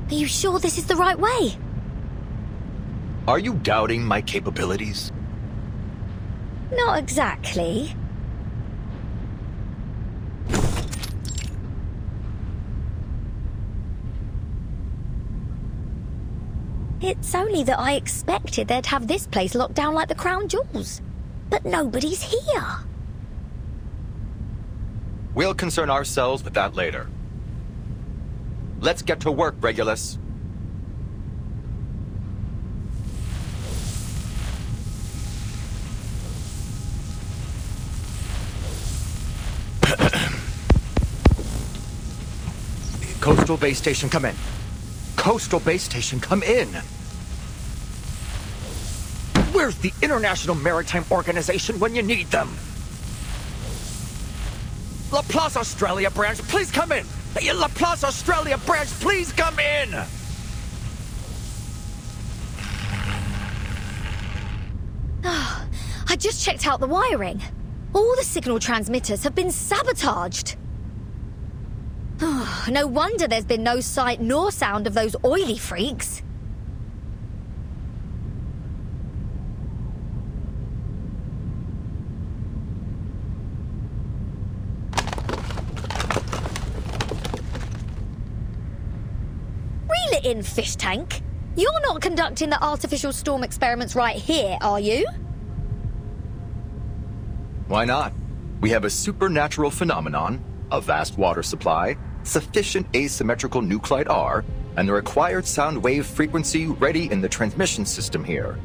Are you sure this is the right way? Are you doubting my capabilities? Not exactly. It's only that I expected they'd have this place locked down like the crown jewels. But nobody's here. We'll concern ourselves with that later. Let's get to work, Regulus. Coastal Base Station, come in. Coastal Base Station, come in. Where's the International Maritime Organization when you need them? Laplace Australia branch, please come in! Laplace Australia branch, please come in! I just checked out the wiring. All the signal transmitters have been sabotaged. No wonder there's been no sight nor sound of those oily freaks. Reel it in, fish tank. You're not conducting the artificial storm experiments right here, are you? Why not? We have a supernatural phenomenon, a vast water supply, sufficient asymmetrical nuclide R, and the required sound wave frequency ready in the transmission system here.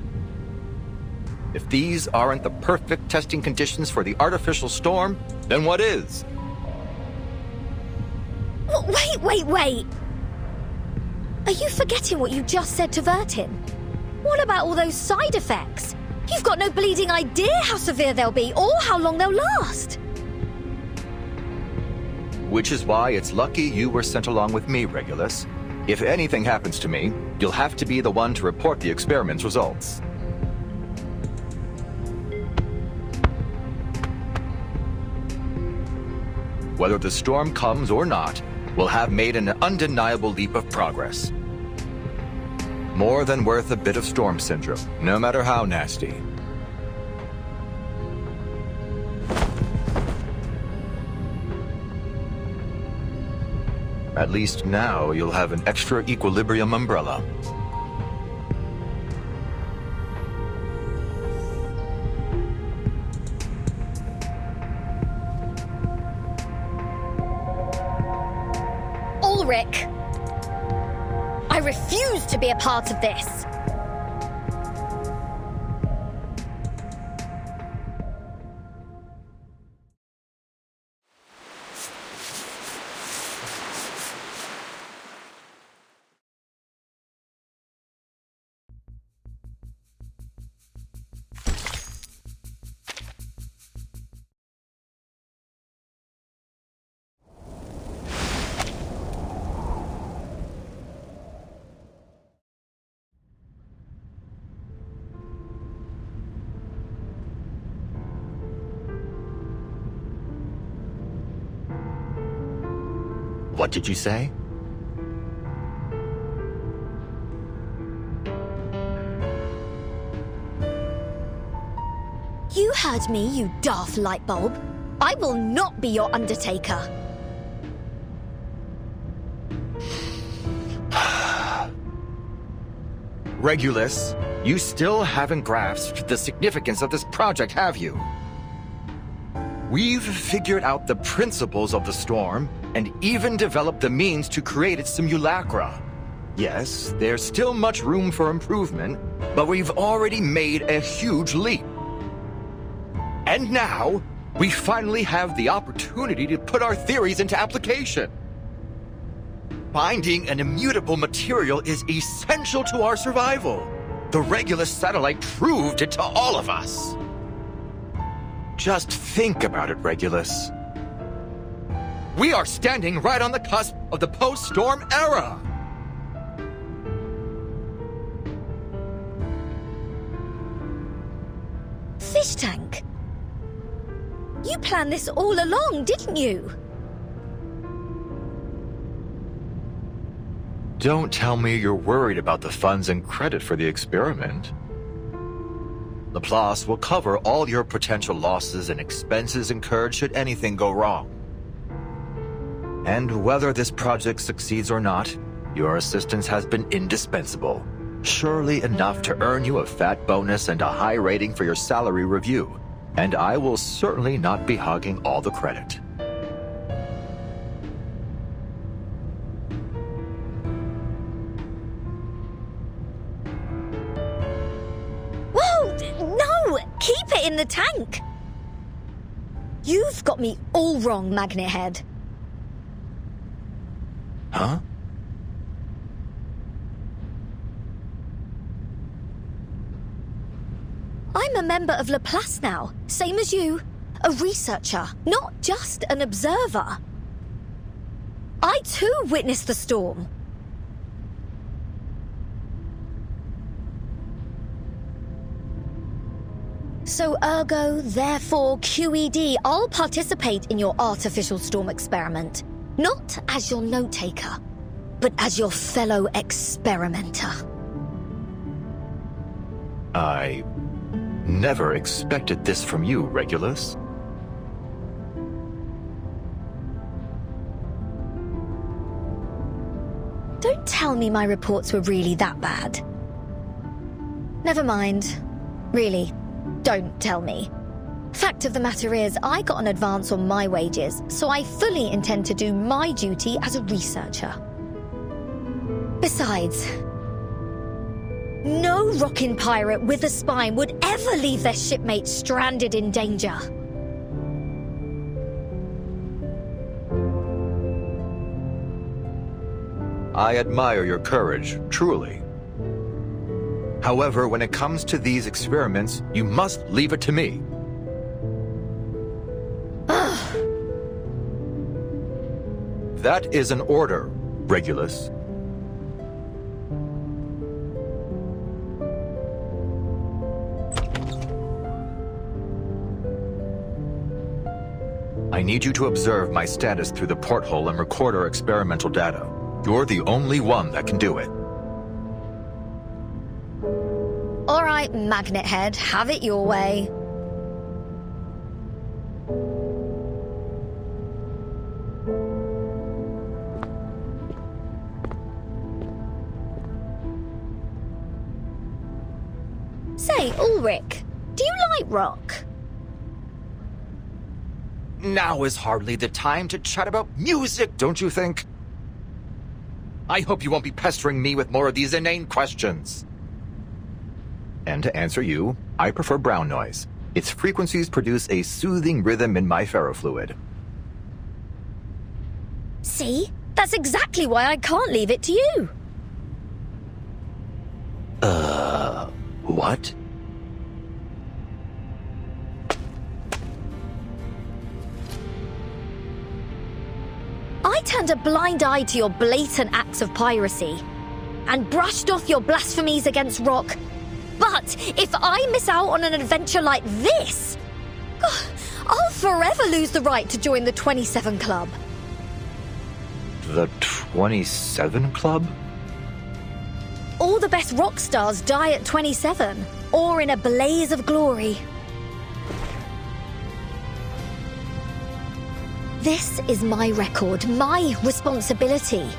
If these aren't the perfect testing conditions for the artificial storm, then what is? Wait! Are you forgetting what you just said to Vertin? What about all those side effects? You've got no bleeding idea how severe they'll be or how long they'll last. Which is why it's lucky you were sent along with me, Regulus. If anything happens to me, you'll have to be the one to report the experiment's results. Whether the storm comes or not, we'll have made an undeniable leap of progress. More than worth a bit of storm syndrome, no matter how nasty. At least now you'll have an extra equilibrium umbrella. Ulrich! I refuse to be a part of this! What did you say? You heard me, you daft light bulb. I will not be your undertaker. Regulus, you still haven't grasped the significance of this project, have you? We've figured out the principles of the storm and even developed the means to create its simulacra. Yes, there's still much room for improvement, but we've already made a huge leap. And now, we finally have the opportunity to put our theories into application. Finding an immutable material is essential to our survival. The Regulus satellite proved it to all of us. Just think about it, Regulus. We are standing right on the cusp of the post-storm era. Fish tank? You planned this all along, didn't you? Don't tell me you're worried about the funds and credit for the experiment. Laplace will cover all your potential losses and expenses incurred should anything go wrong. And whether this project succeeds or not, your assistance has been indispensable. Surely enough to earn you a fat bonus and a high rating for your salary review. And I will certainly not be hogging all the credit. keep it in the tank. You've got me all wrong, Magnet Head. Huh? I'm a member of Laplace now, same as you. A researcher, not just an observer. I too witnessed the storm. So ergo, therefore, QED, I'll participate in your artificial storm experiment. Not as your note-taker, but as your fellow experimenter. I never expected this from you, Regulus. Don't tell me my reports were really that bad. Never mind. Really, don't tell me. Fact of the matter is, I got an advance on my wages, so I fully intend to do my duty as a researcher. Besides, no rockin' pirate with a spine would ever leave their shipmates stranded in danger. I admire your courage, truly. However, when it comes to these experiments, you must leave it to me. That is an order, Regulus. I need you to observe my status through the porthole and record our experimental data. You're the only one that can do it. All right, Magnet Head, have it your way. Say, Ulrich, do you like rock? Now is hardly the time to chat about music, don't you think? I hope you won't be pestering me with more of these inane questions. And to answer you, I prefer brown noise. Its frequencies produce a soothing rhythm in my ferrofluid. See? That's exactly why I can't leave it to you. What? I turned a blind eye to your blatant acts of piracy and brushed off your blasphemies against rock. But if I miss out on an adventure like this, I'll forever lose the right to join the 27 Club. The 27 Club? All the best rock stars die at 27, or in a blaze of glory. This is my record, my responsibility.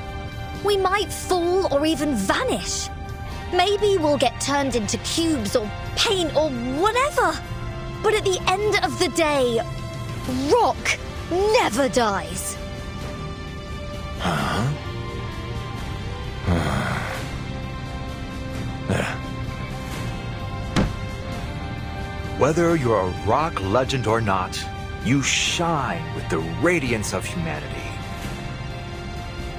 We might fall or even vanish. Maybe we'll get turned into cubes or paint or whatever. But at the end of the day, rock never dies. Huh? Whether you're a rock legend or not, you shine with the radiance of humanity.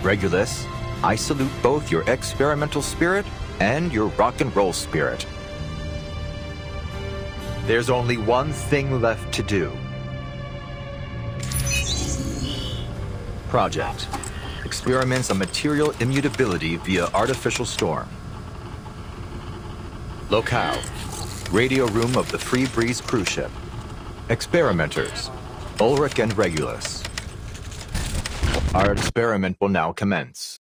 Regulus, I salute both your experimental spirit and your rock and roll spirit. There's only one thing left to do. Project. Experiments on material immutability via artificial storm. Locale. Radio room of the Free Breeze cruise ship. Experimenters. Ulrich and Regulus. Our experiment will now commence.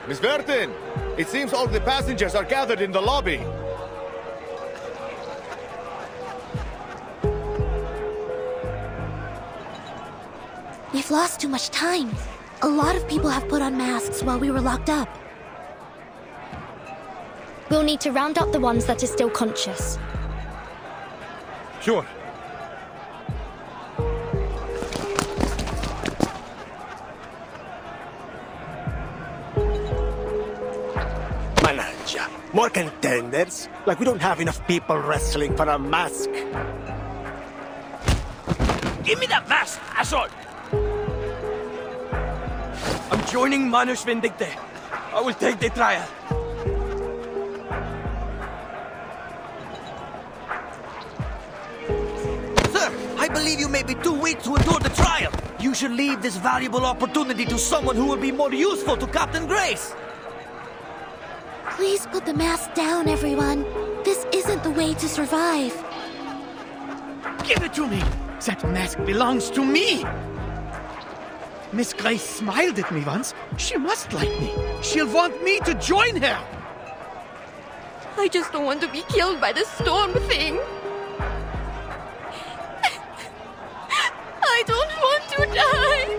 Miss Vertin, it seems all the passengers are gathered in the lobby. We've lost too much time. A lot of people have put on masks while we were locked up. We'll need to round up the ones that are still conscious. Sure. Malanja, more contenders? Like we don't have enough people wrestling for a mask. Give me that mask, asshole! I'm joining Manus Vindicte. I will take the trial. Sir, I believe you may be too weak to endure the trial. You should leave this valuable opportunity to someone who will be more useful to Captain Grace. Please put the mask down, everyone. This isn't the way to survive. Give it to me! That mask belongs to me! Miss Grace smiled at me once. She must like me. She'll want me to join her! I just don't want to be killed by the storm thing. I don't want to die.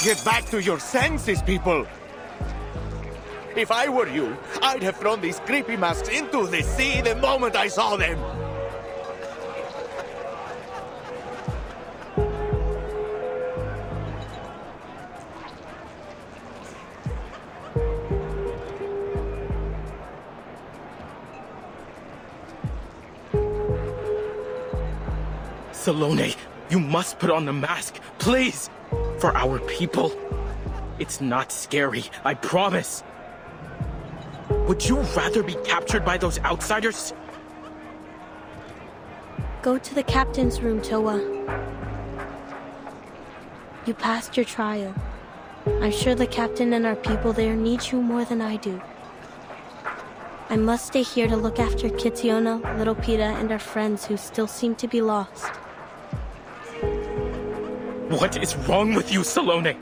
Get back to your senses, people! If I were you, I'd have thrown these creepy masks into the sea the moment I saw them! Salome, you must put on the mask, please! For our people. It's not scary, I promise. Would you rather be captured by those outsiders? Go to the captain's room, Toa. You passed your trial. I'm sure the captain and our people there need you more than I do. I must stay here to look after Kitiona, Little Pita, and our friends who still seem to be lost. What is wrong with you, Salome?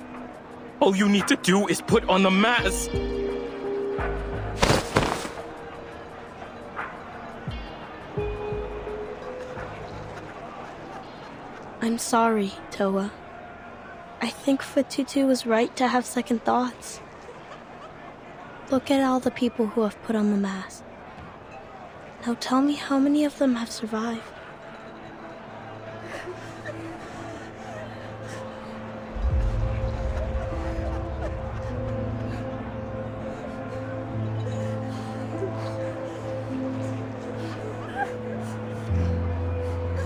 All you need to do is put on the mask. I'm sorry, Toa. I think Fatutu was right to have second thoughts. Look at all the people who have put on the mask. Now tell me how many of them have survived.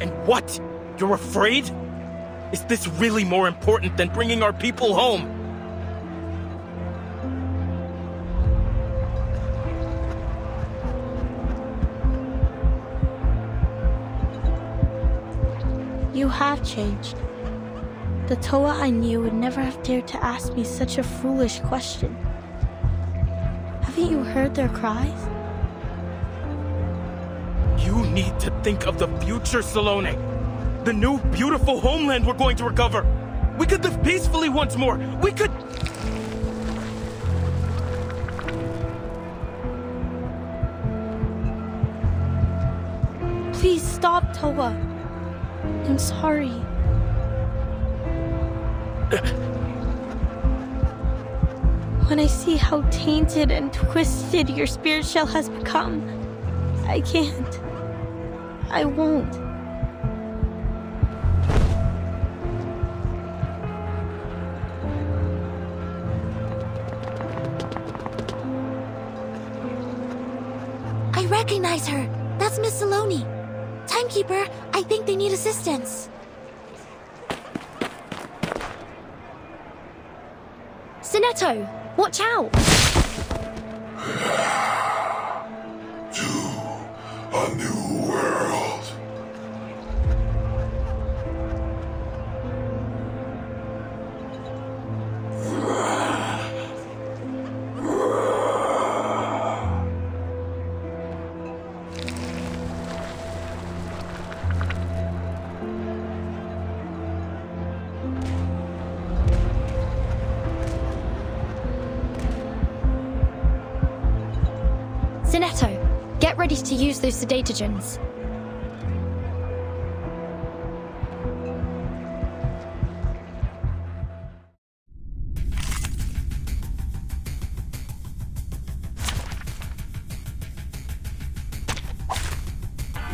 And what? You're afraid? Is this really more important than bringing our people home? You have changed. The Toa I knew would never have dared to ask me such a foolish question. Haven't you heard their cries? You need to think of the future, Salome. The new, beautiful homeland we're going to recover. We could live peacefully once more. We could... Please stop, Toa. I'm sorry. When I see how tainted and twisted your spirit shell has become, I can't. I won't. I recognize her. That's Miss Salome. Timekeeper, I think they need assistance. Sinetto, watch out! A new world. Spinetto, get ready to use those sedatogens.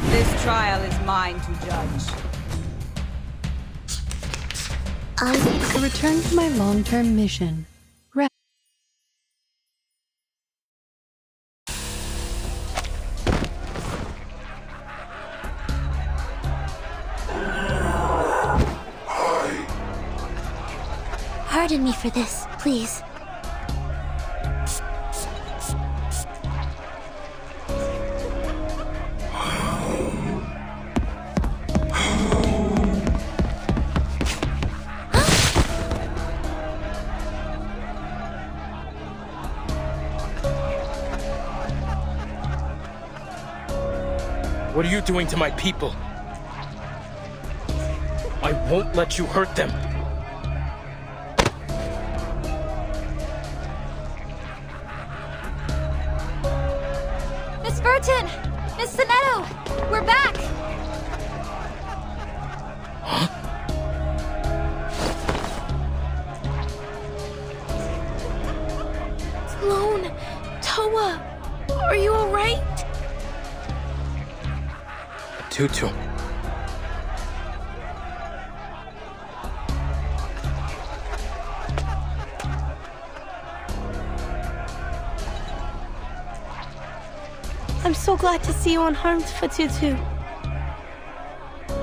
This trial is mine to judge. To return to my long-term mission. Pardon me for this, please. What are you doing to my people? I won't let you hurt them. Miss Burton! Miss Sonetto! We're back! Sloane, Toa, are you alright? Tutu. I'm so glad to see you unharmed, Fatutu.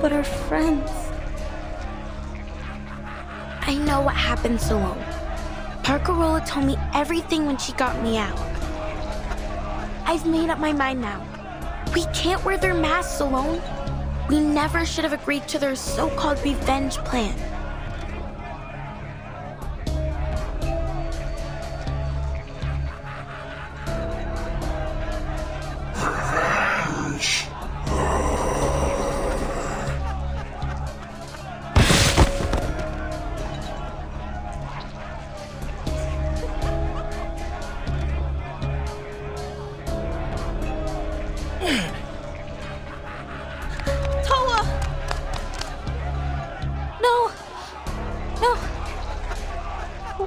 But our friends... I know what happened, Sloane. Parkerola told me everything when she got me out. I've made up my mind now. We can't wear their masks alone. We never should have agreed to their so-called revenge plan.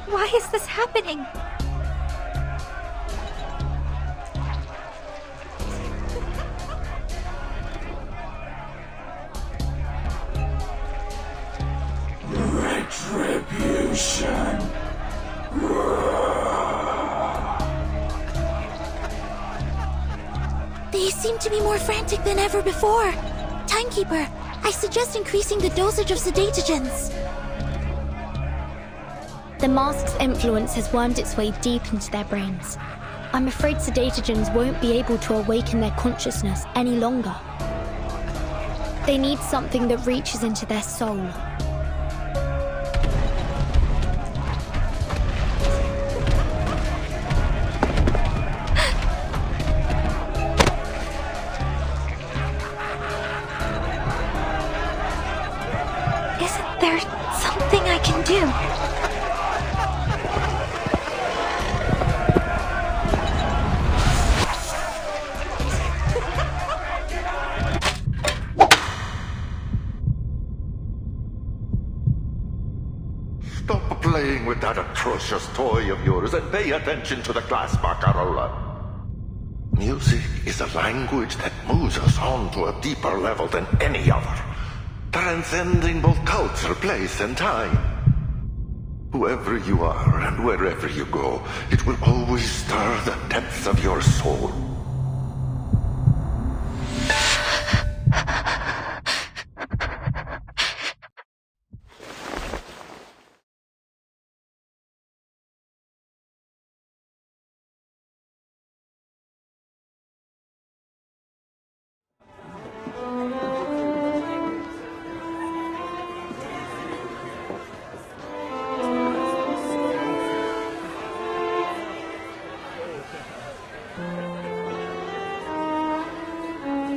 Why is this happening? Retribution. They seem to be more frantic than ever before. Timekeeper, I suggest increasing the dosage of sedatogens. The mask's influence has wormed its way deep into their brains. I'm afraid sedatogens won't be able to awaken their consciousness any longer. They need something that reaches into their soul. Isn't there something I can do? Stop playing with that atrocious toy of yours and pay attention to the class, Barcarola. Music is a language that moves us on to a deeper level than any other, transcending both culture, place, and time. Whoever you are and wherever you go, it will always stir the depths of your soul.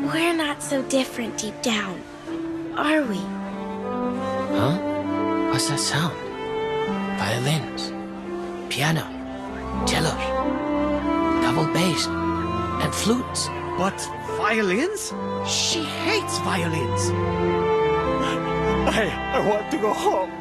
We're not so different deep down, are we? Huh? What's that sound? Violins, piano, cellos, double bass. and flutes. But violins? She hates violins. I want to go home.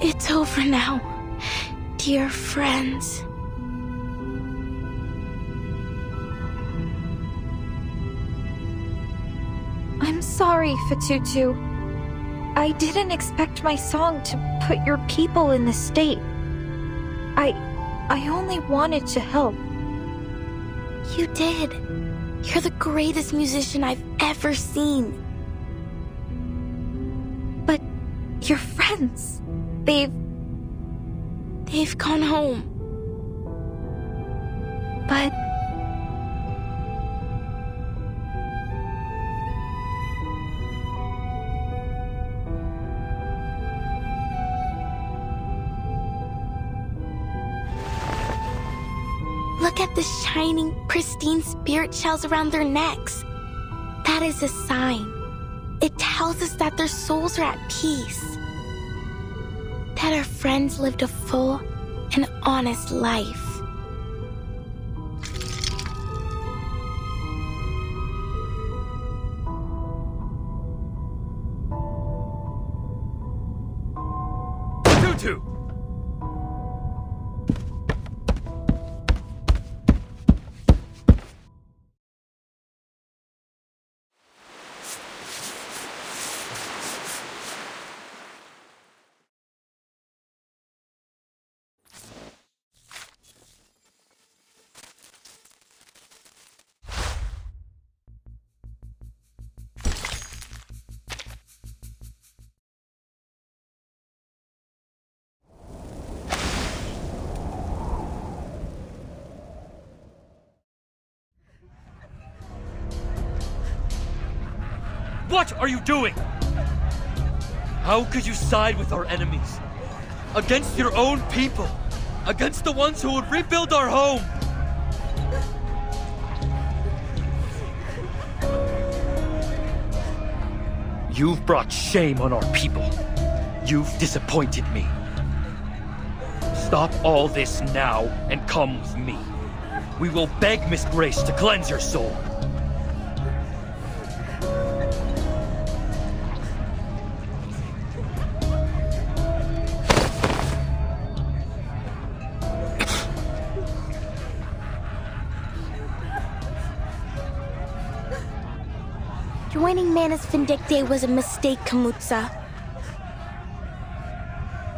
It's over now, dear friends. I'm sorry, Fatutu. I didn't expect my song to put your people in this state. I only wanted to help. You did. You're the greatest musician I've ever seen. But your friends, they've gone home. But look at the shining, pristine spirit shells around their necks. That is a sign. It tells us that their souls are at peace. That our friends lived a full and honest life. Tutu! What are you doing? How could you side with our enemies? Against your own people? Against the ones who would rebuild our home? You've brought shame on our people. You've disappointed me. Stop all this now and come with me. We will beg Miss Grace to cleanse your soul. Joining Manus Vindictae was a mistake, Kamutsa.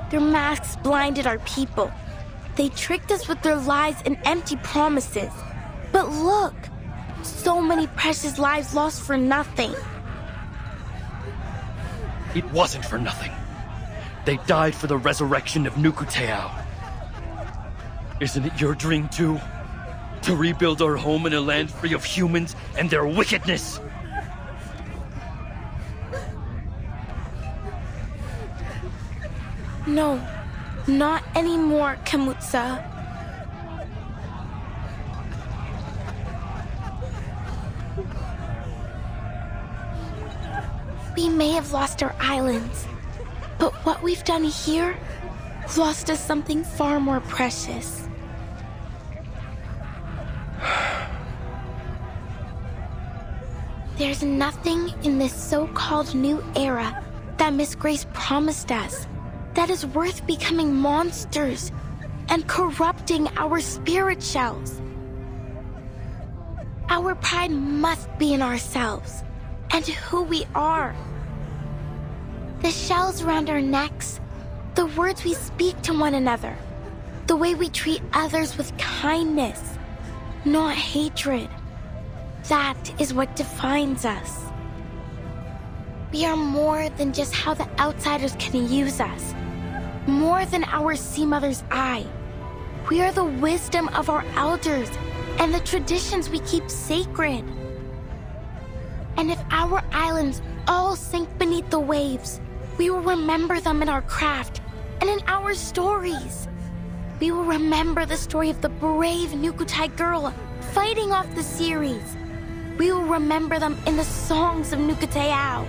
Their masks blinded our people. They tricked us with their lies and empty promises. But look, so many precious lives lost for nothing. It wasn't for nothing. They died for the resurrection of Nukuteao. Isn't it your dream too? To rebuild our home in a land free of humans and their wickedness? No, not anymore, Kamutsa. We may have lost our islands, but what we've done here lost us something far more precious. There's nothing in this so-called new era that Miss Grace promised us that is worth becoming monsters and corrupting our spirit shells. Our pride must be in ourselves and who we are. The shells around our necks, the words we speak to one another, the way we treat others with kindness, not hatred. That is what defines us. We are more than just how the outsiders can use us, more than our sea mother's eye. We are the wisdom of our elders and the traditions we keep sacred. And if our islands all sink beneath the waves, we will remember them in our craft and in our stories. We will remember the story of the brave Nukutai girl fighting off the series. We will remember them in the songs of Nukuteao.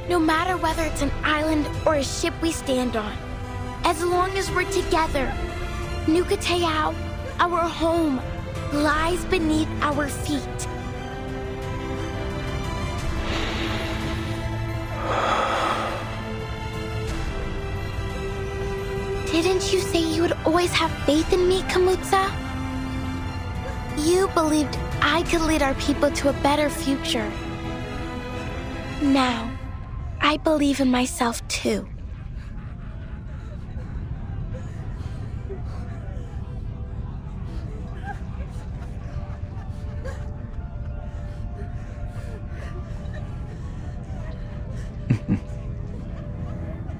No matter whether it's an island or a ship we stand on, as long as we're together, Nukuteao, our home, lies beneath our feet. Didn't you say you would always have faith in me, Kamutsa? You believed I could lead our people to a better future. Now, I believe in myself too.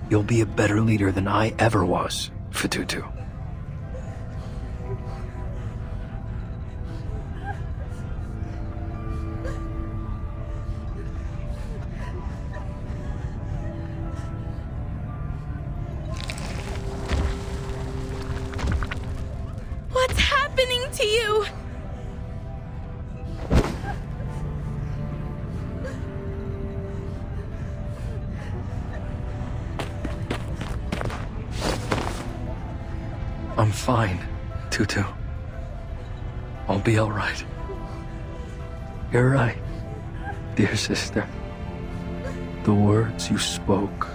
You'll be a better leader than I ever was, Fatutu. What's happening to you? I'm fine, Tutu. I'll be all right. You're right, dear sister. The words you spoke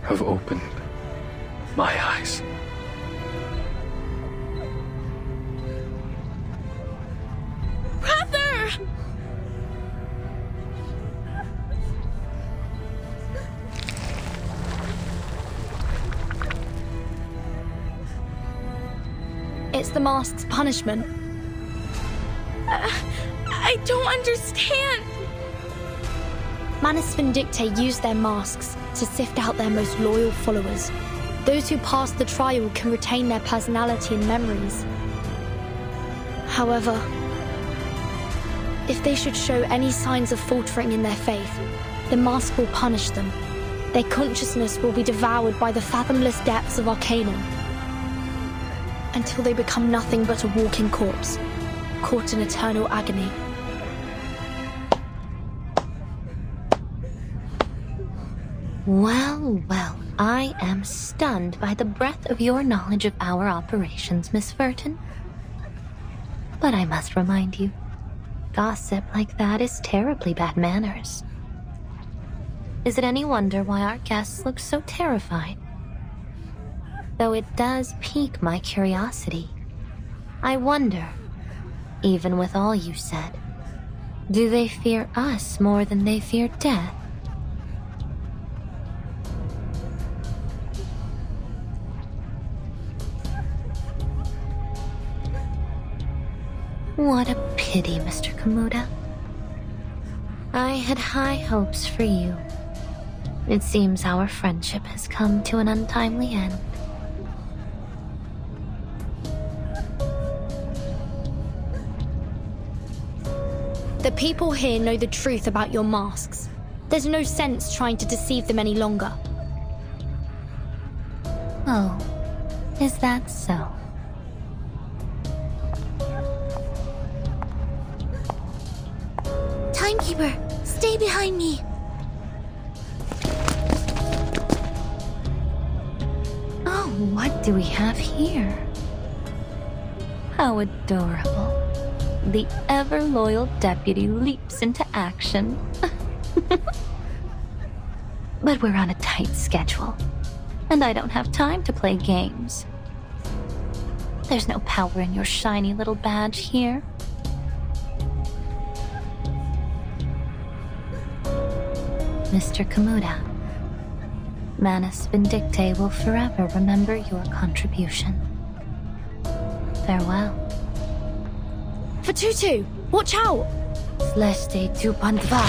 have opened my eyes. Brother! It's the mask's punishment. I don't understand. Manus Vindictae used their masks to sift out their most loyal followers. Those who pass the trial can retain their personality and memories. However, if they should show any signs of faltering in their faith, the mask will punish them. Their consciousness will be devoured by the fathomless depths of Arcanum, until they become nothing but a walking corpse, caught in eternal agony. Well, well, I am stunned by the breadth of your knowledge of our operations, Miss Furton. But I must remind you, gossip like that is terribly bad manners. Is it any wonder why our guests look so terrified? Though it does pique my curiosity. I wonder, even with all you said, do they fear us more than they fear death? What a pity, Mr. Kamuda. I had high hopes for you. It seems our friendship has come to an untimely end. The people here know the truth about your masks. There's no sense trying to deceive them any longer. Oh, is that so? Timekeeper, stay behind me. Oh, what do we have here? How adorable. The ever-loyal deputy leaps into action. But we're on a tight schedule, and I don't have time to play games. There's no power in your shiny little badge here. Mr. Kamuda, Manus Vindicte will forever remember your contribution. Farewell. Fatutu, watch out! Sleste tu pandva.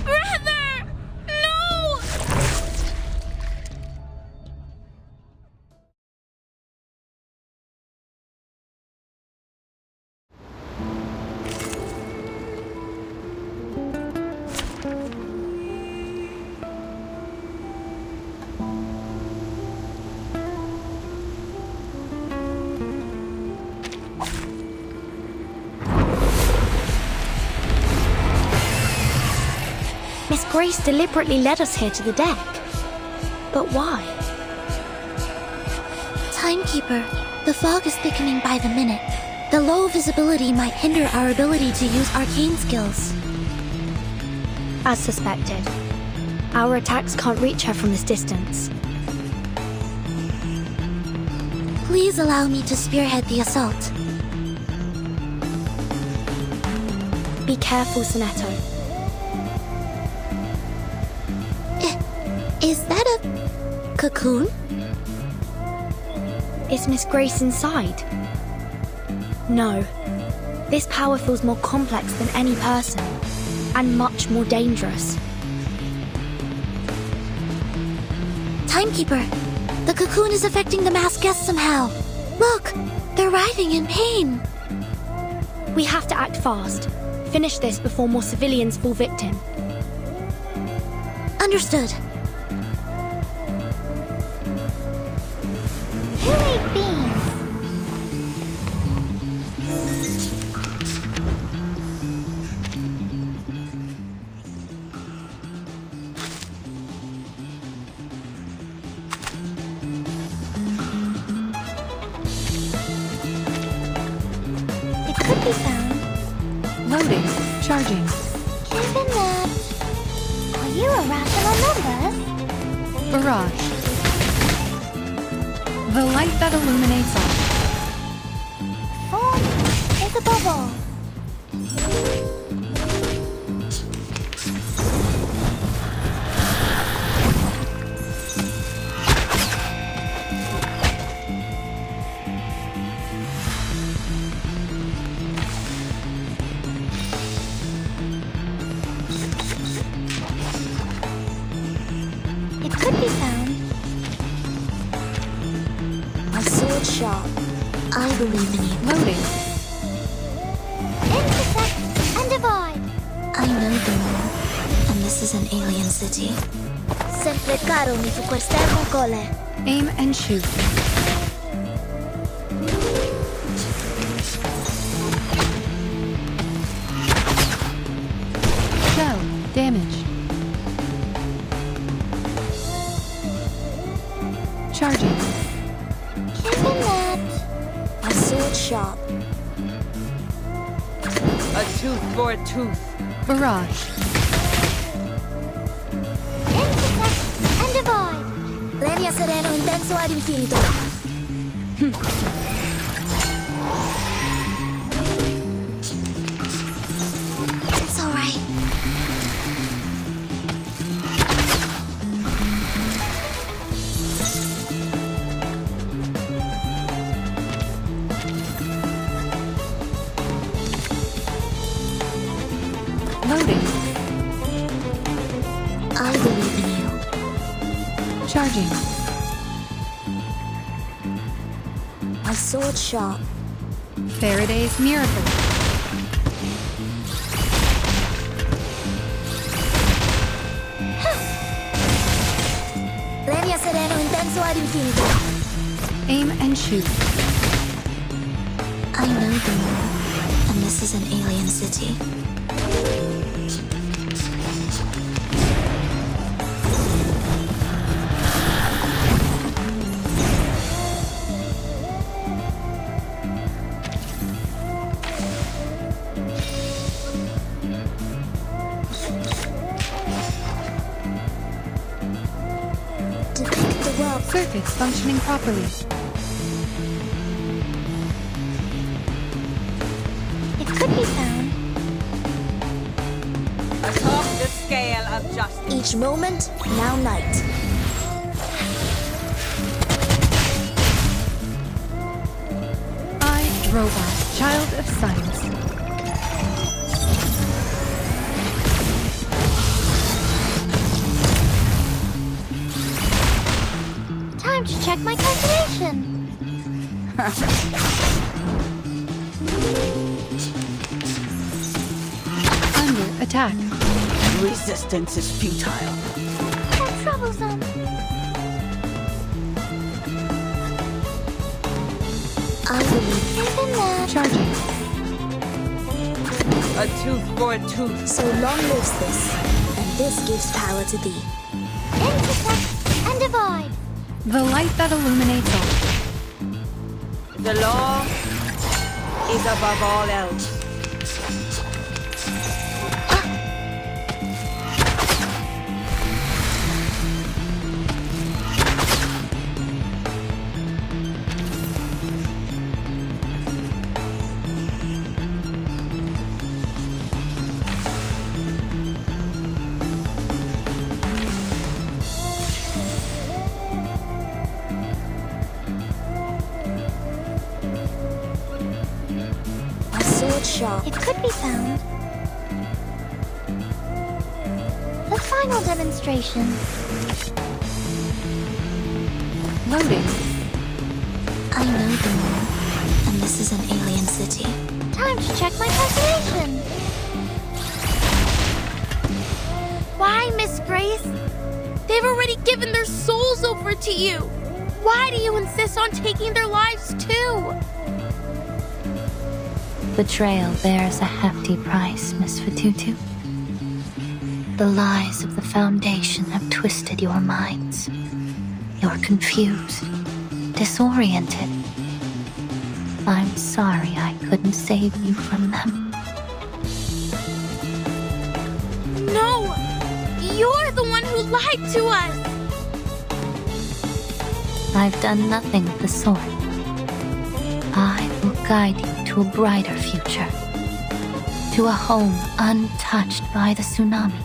Brother! No! Miss Grace deliberately led us here to the deck. But why? Timekeeper, the fog is thickening by the minute. The low visibility might hinder our ability to use arcane skills. As suspected, our attacks can't reach her from this distance. Please allow me to spearhead the assault. Be careful, Sonetto. Is that a cocoon? Is Miss Grace inside? No. This power feels more complex than any person, and much more dangerous. Timekeeper, the cocoon is affecting the masked guests somehow. Look, they're writhing in pain. We have to act fast. Finish this before more civilians fall victim. Understood. Who ate beans? It could be found. Loading. Charging. Given that... Are you a rational number? Barrage. The light that illuminates all. Form is a bubble. It could be found. A sword sharp. I believe in you. Loading. Intersect and divide. I know the law, and this is an alien city. Sempre caro mi fu quest'ermo cole. Aim and shoot. Shell. Damage. Charging. Given that... A sword sharp. A tooth for a tooth. Barrage. Intersect and divide. Leria sereno intenso ad infinito. It's all right. Loading. I believe in you. Charging. A sword sharp. Faraday's miracle. Penso ad infinito. Aim and shoot. I know the moon, and this is an alien city. Circuits functioning properly. It could be found. Atop the scale of justice. Each moment, now night. I, Robot, child of science. Time to check my calculation. Under attack. Resistance is futile. How troublesome. I believe even that. Charging. A tooth for a tooth. So long lives this, and this gives power to thee. Intersect and divide. The light that illuminates all. The law is above all else. Sharp. It could be found. The final demonstration. Loading. I know the moon, and this is an alien city. Time to check my calculation. Why, Miss Grace? They've already given their souls over to you. Why do you insist on taking their lives too? Betrayal bears a hefty price, Miss Fatutu. The lies of the Foundation have twisted your minds. You're confused, disoriented. I'm sorry I couldn't save you from them. No! You're the one who lied to us! I've done nothing of the sort. I will guide you to a brighter future, to a home untouched by the tsunami.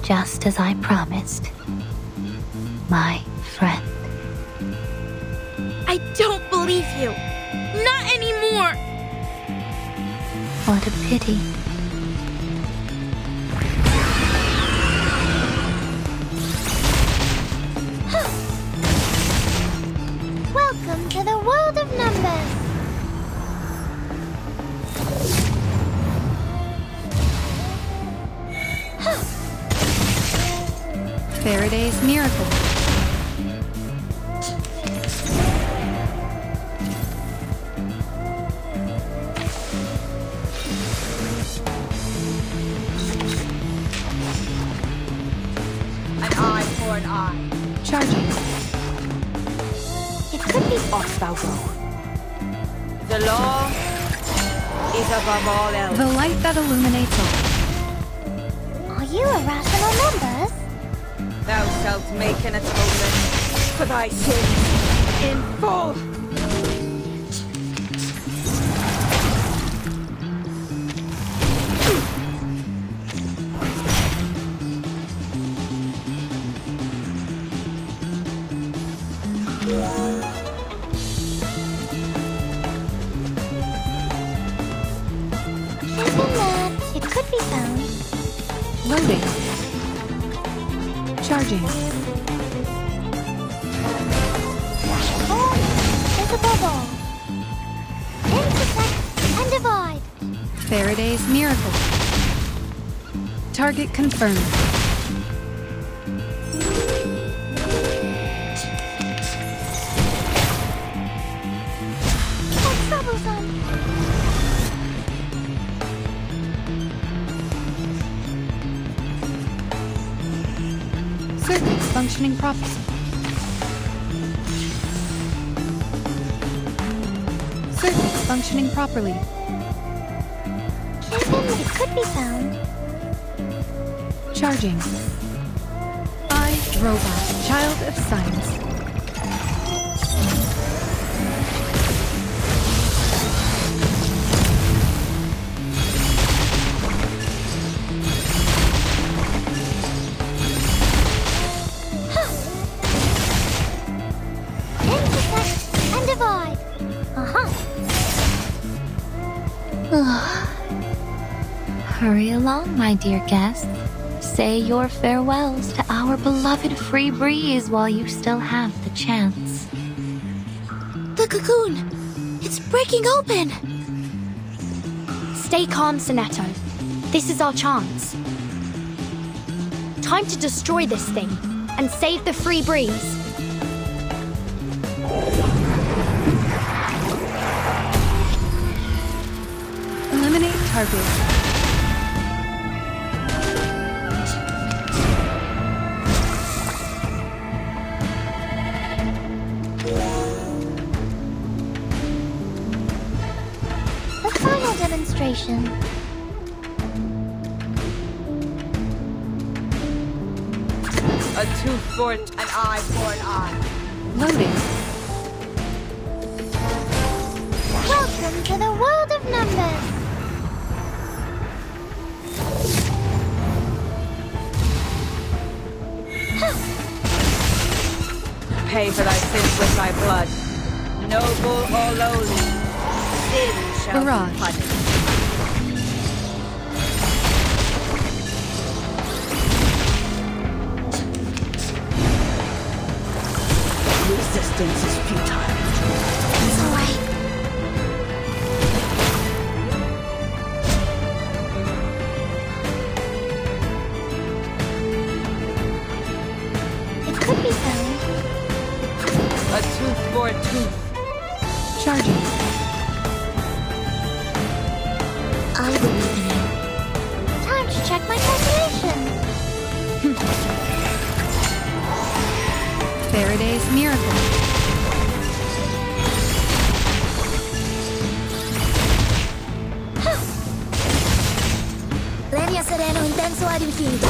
Just as I promised, my friend. I don't believe you. Not anymore. What a pity. Welcome to the world of numbers. Faraday's miracle. An eye for an eye. Charging. It could be off thou go. The law is above all else. The light that illuminates all. Are you irrational numbers? Thou shalt make an atonement for thy sins in full. Even that, it could be found. Loading. Charging. All is above all. Intersect and divide. Faraday's miracle. Target confirmed. Circuits functioning properly. Circuits functioning properly. Even it could be found. Charging. I, Robot, Child of Science. Intersect and divide. Hurry along, my dear guests. Say your farewells to our beloved free breeze while you still have the chance. The cocoon! It's breaking open! Stay calm, Sonetto. This is our chance. Time to destroy this thing and save the free breeze. Eliminate target. The final demonstration. A tooth for an eye for an eye. Loading. Welcome to the world of numbers. Pay for thy sins with thy blood. Noble or lowly, sin shall Barrage. be punished. Resistance is futile. It's alright. It could be found. A tooth for a tooth. Charging. I believe in you. Time to check my calculation. Faraday's miracle. Lenia sereno intenso ad infinito.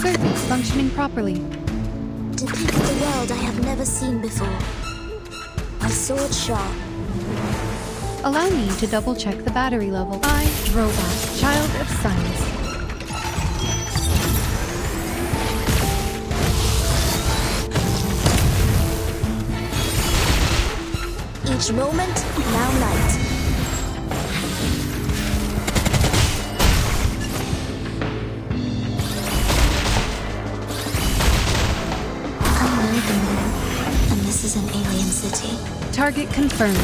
Circuits functioning properly. Depict the world I have never seen before. My sword sharp. Allow me to double check the battery level. I, Robot, Child of Science. Each moment, now night. I know the moon, and this is an alien city. Target confirmed.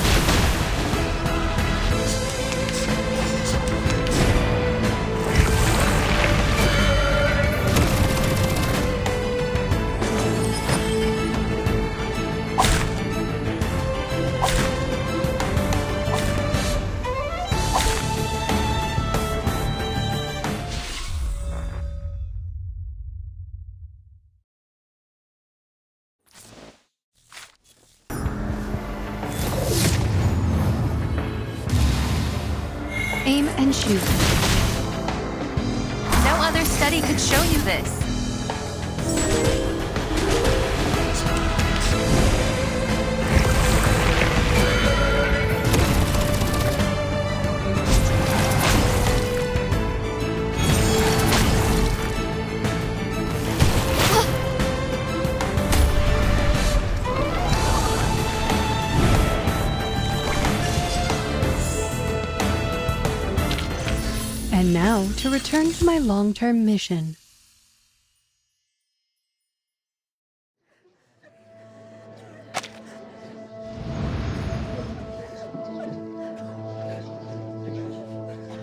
Aim and shoot. No other study could show you this. And now to return to my long-term mission.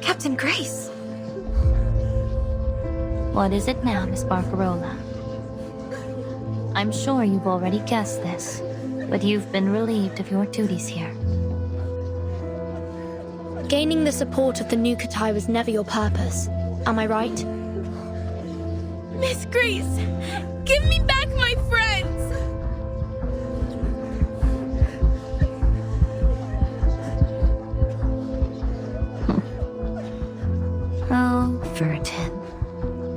Captain Grace. What is it now, Miss Barcarola? I'm sure you've already guessed this, but you've been relieved of your duties here. Gaining the support of the new Katai was never your purpose. Am I right? Miss Grace, give me back my friends! Oh, Vertin.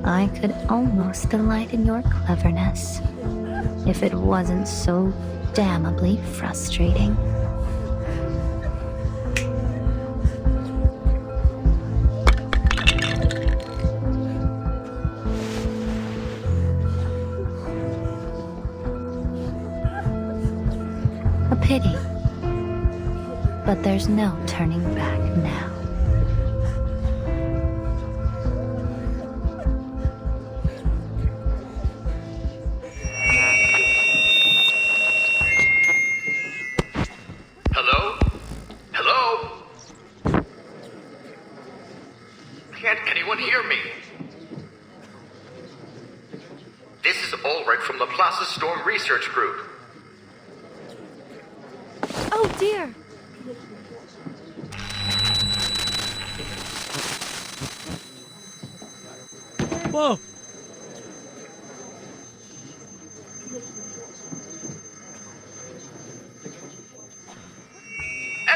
I could almost delight in your cleverness, if it wasn't so damnably frustrating. A pity. But there's no turning back now. Hello? Hello? Can't anyone hear me? This is Ulrich from the Plaza Storm Research Group. Oh dear. Whoa!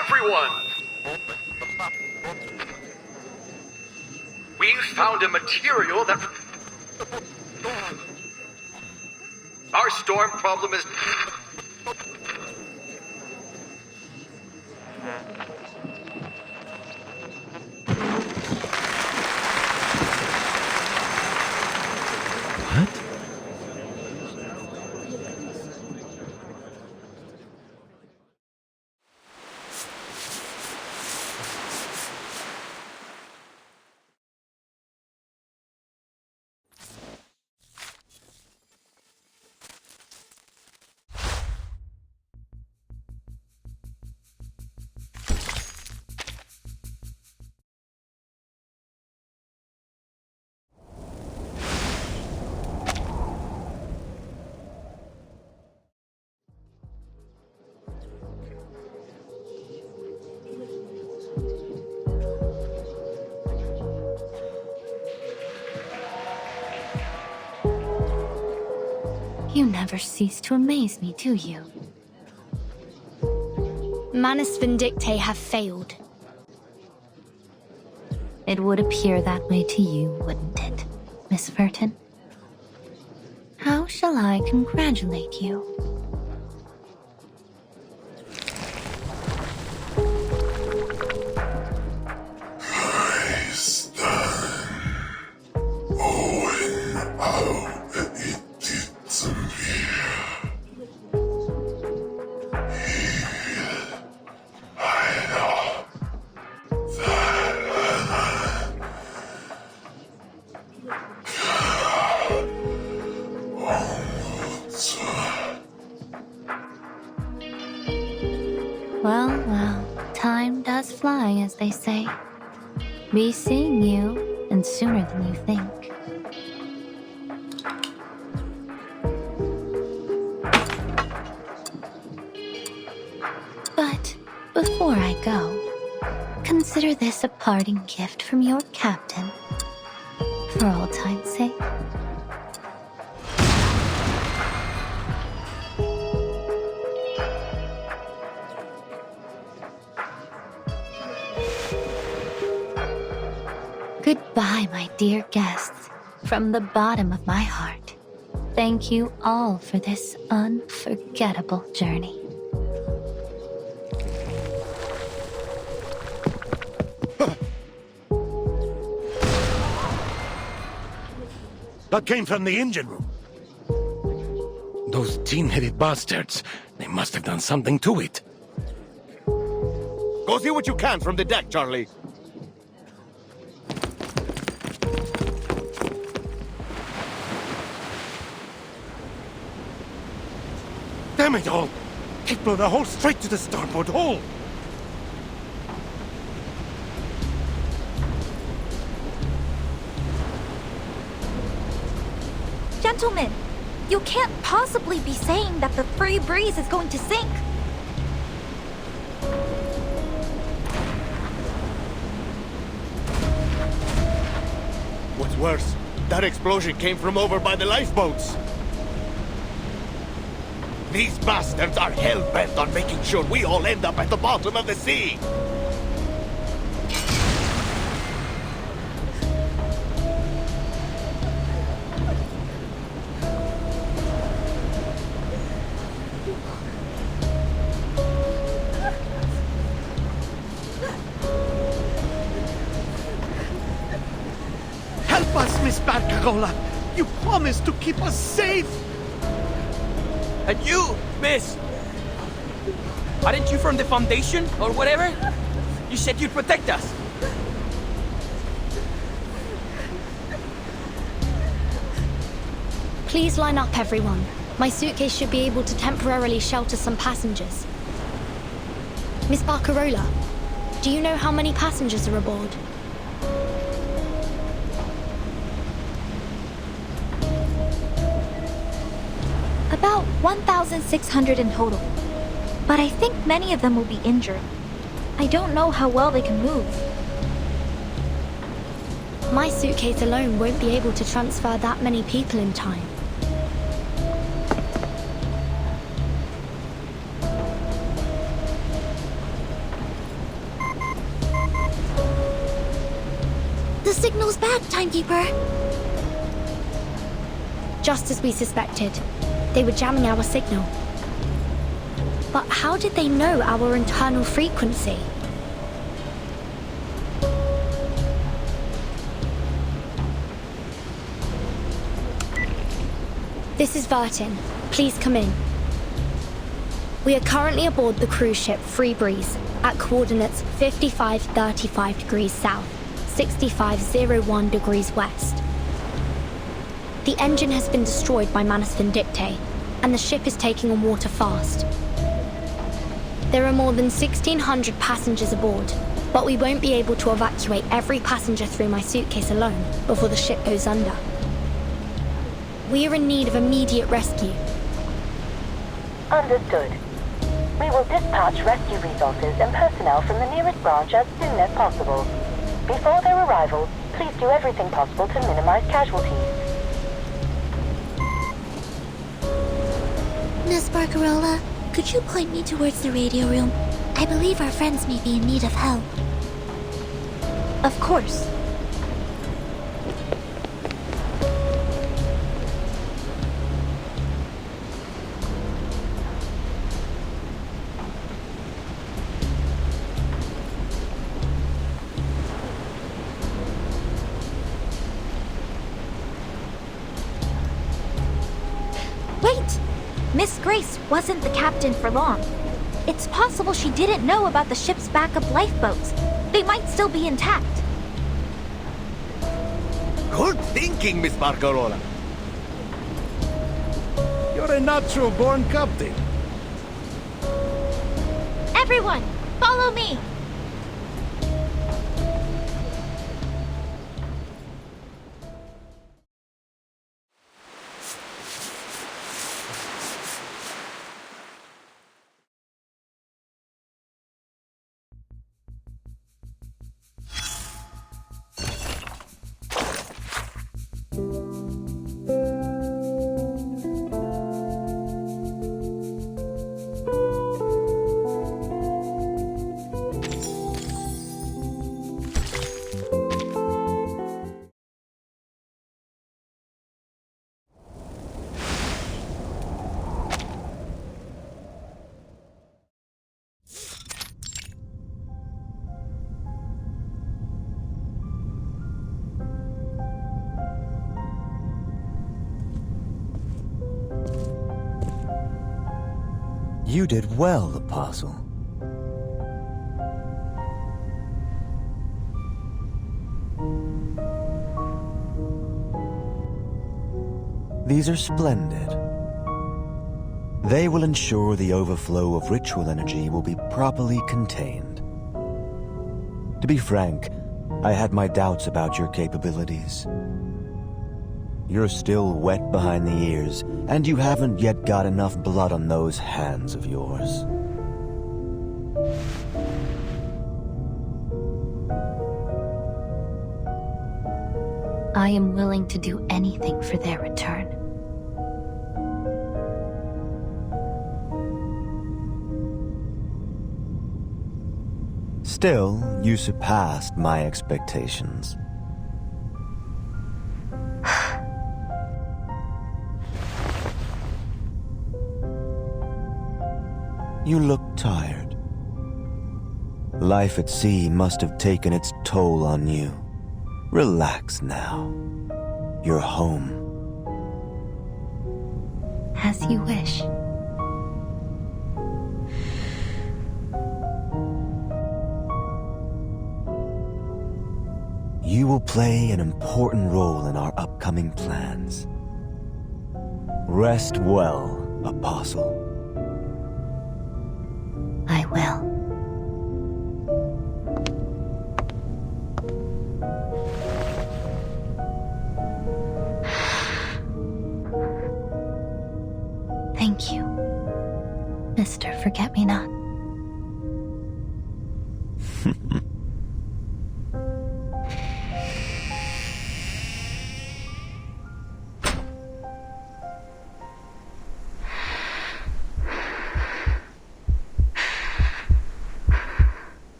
Everyone! We found a material that... Our storm problem is... You never cease to amaze me, do you? Manus Vindictae have failed. It would appear that way to you, wouldn't it, Miss Vertin? How shall I congratulate you? Well, well, time does fly, as they say. Be seeing you, and sooner than you think. But before I go, consider this a parting gift from your captain, for all time's sake. Goodbye, my dear guests. From the bottom of my heart, thank you all for this unforgettable journey. That came from the engine room. Those tin-headed bastards. They must have done something to it. Go see what you can from the deck, Charlie. Damn it all! It blew the hole straight to the starboard hole! Gentlemen, you can't possibly be saying that the Free Breeze is going to sink. What's worse, that explosion came from over by the lifeboats. These bastards are hell-bent on making sure we all end up at the bottom of the sea. Help us, Miss Barcarola. You promised to keep us safe. And you, miss! Aren't you from the Foundation, or whatever? You said you'd protect us. Please line up, everyone. My suitcase should be able to temporarily shelter some passengers. Miss Barcarola, do you know how many passengers are aboard? About 1,600 in total. But I think many of them will be injured. I don't know how well they can move. My suitcase alone won't be able to transfer that many people in time. The signal's back, Timekeeper. Just as we suspected. They were jamming our signal. But how did they know our internal frequency? This is Vertin. Please come in. We are currently aboard the cruise ship Free Breeze at coordinates 5535 degrees south, 6501 degrees west. The engine has been destroyed by Manus Vindictae, and the ship is taking on water fast. There are more than 1,600 passengers aboard, but we won't be able to evacuate every passenger through my suitcase alone before the ship goes under. We are in need of immediate rescue. Understood. We will dispatch rescue resources and personnel from the nearest branch as soon as possible. Before their arrival, please do everything possible to minimize casualties. Miss Barcarola, could you point me towards the radio room? I believe our friends may be in need of help. Of course. Wait! Miss Grace wasn't the captain for long. It's possible she didn't know about the ship's backup lifeboats. They might still be intact. Good thinking, Miss Barcarola. You're a natural-born captain. Everyone, follow me! You did well, Apostle. These are splendid. They will ensure the overflow of ritual energy will be properly contained. To be frank, I had my doubts about your capabilities. You're still wet behind the ears, and you haven't yet got enough blood on those hands of yours. I am willing to do anything for their return. Still, you surpassed my expectations. You look tired. Life at sea must have taken its toll on you. Relax now. You're home. As you wish. You will play an important role in our upcoming plans. Rest well, Apostle. I will. Thank you, Mr. Forget-Me-Not.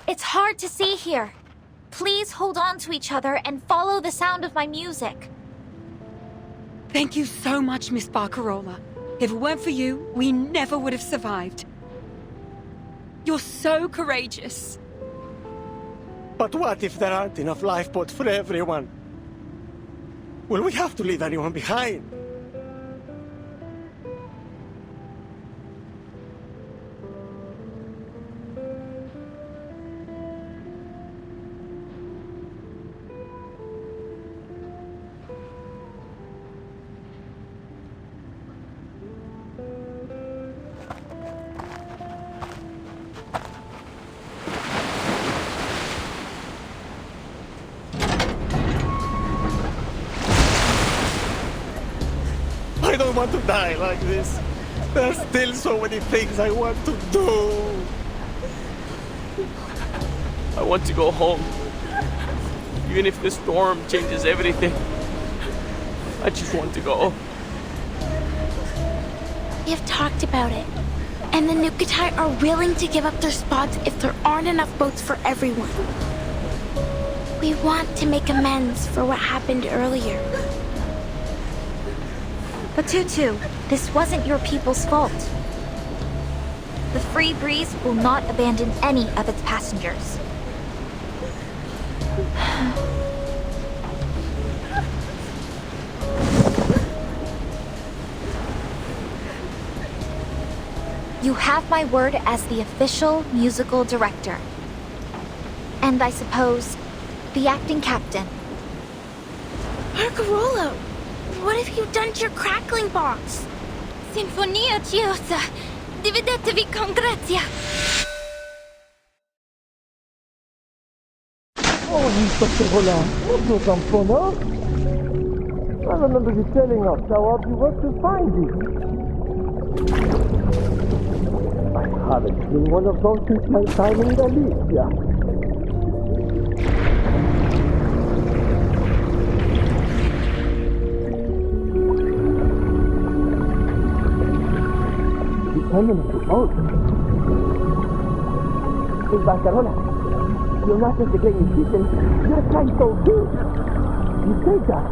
It's hard to see here. Please hold on to each other and follow the sound of my music. Thank you so much, Miss Barcarola. If it weren't for you, we never would have survived. You're so courageous. But what if there aren't enough lifeboats for everyone? Will we have to leave anyone behind? I don't want to die like this. There are still so many things I want to do. I want to go home. Even if the storm changes everything. I just want to go. We have talked about it. And the Nukatai are willing to give up their spots if there aren't enough boats for everyone. We want to make amends for what happened earlier. But Tutu, this wasn't your people's fault. The Free Breeze will not abandon any of its passengers. You have my word as the official musical director. And I suppose, the acting captain. Barcarola, what have you done to your crackling box? Sinfonia Chiosa, dividetevi con grazia. Oh, Inspector Roland, what's your tamponner? I remember you telling us how hard you worked to find it. I Haven't seen one of those since my time in Galicia. Depending on the boat. Hey, Barcarola, you're not just a great musician, you're a kind soul too. You saved us.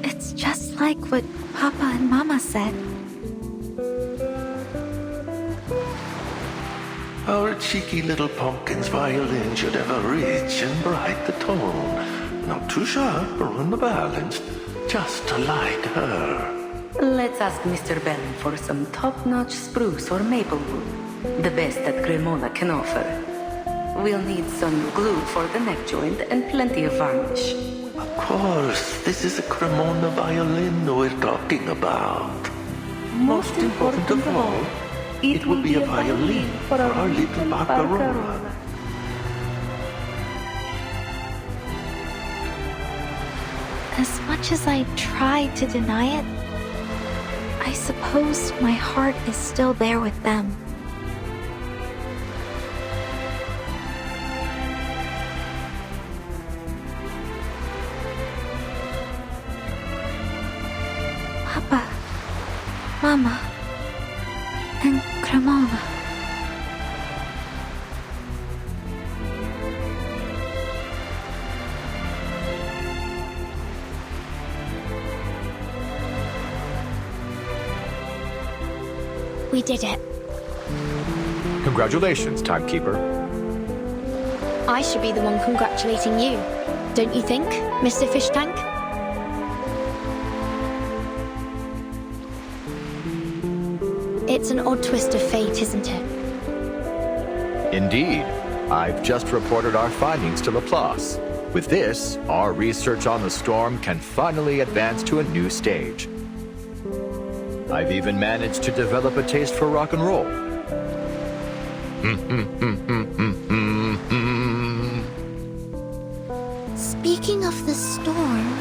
It's just like what Papa and Mama said. Our cheeky little pumpkin's violin should have a rich and bright the tone. Not too sharp or on the balance, just like her. Let's ask Mr. Bellin for some top-notch spruce or maple wood, the best that Cremona can offer. We'll need some glue for the neck joint and plenty of varnish. Of course, this is a Cremona violin we're talking about. Most important of all, it will be a violin for our little Barcarola. As much as I tried to deny it, I suppose my heart is still there with them. Papa, Mama, and Cremona. We did it. Congratulations, Timekeeper. I should be the one congratulating you. Don't you think, Mr. Fish Tank? It's an odd twist of fate, isn't it? Indeed. I've just reported our findings to Laplace. With this, our research on the storm can finally advance to a new stage. I've even managed to develop a taste for rock and roll. Speaking of the storm...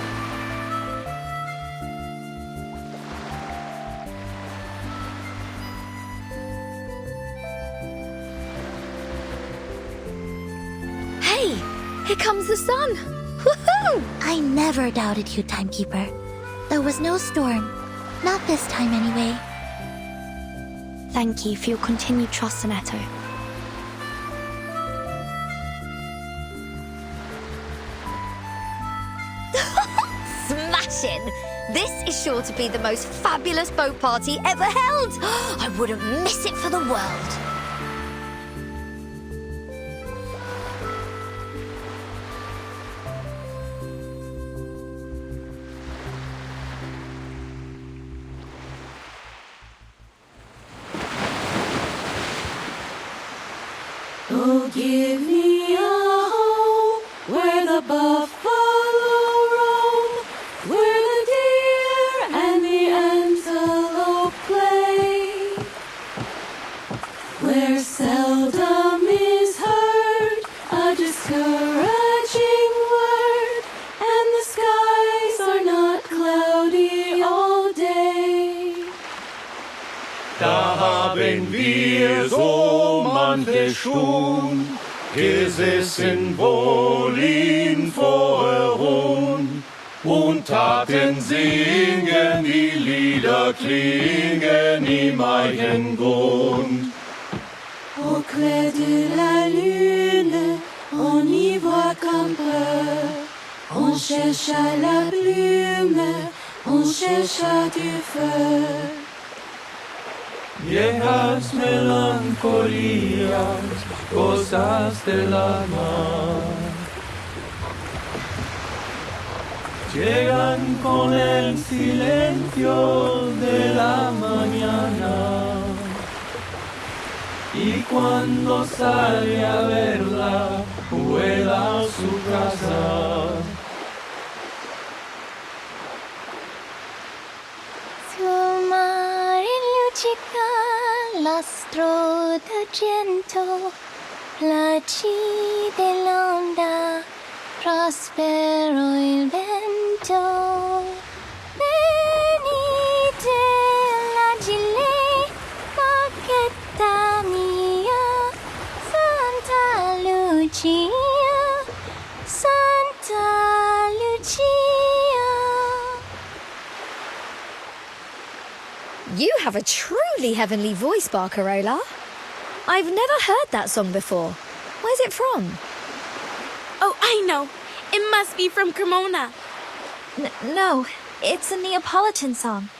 Hey! Here comes the sun! Woohoo! I never doubted you, Timekeeper. There was no storm. Not this time, anyway. Thank you for your continued trust, Annetto. Smashing! This is sure to be the most fabulous boat party ever held! I wouldn't miss it for the world! Oh, give me a home where the buffalo roam, where the deer and the antelope play, where seldom is heard a discouraging word, and the skies are not cloudy all day. Da haben wir so manche schon gesessen wohl in Vorruhen und taten singen wieder klingen i Maiengrund. Au clair de la lune, on y voit campeur. On chercha la plume, on chercha du feu. Viejas melancolías, cosas del alma, llegan con el silencio de la mañana. Y cuando sale a verla, vuela a su casa. Su mare luccica, l'astro d'argento, placide l'onda, prospero il vento. Venite la gilet, bacchetta mia, Santa Lucia, Santa Lucia. You have a truly heavenly voice, Barcarola. I've never heard that song before. Where's it from? Oh, I know. It must be from Cremona. No, it's a Neapolitan song.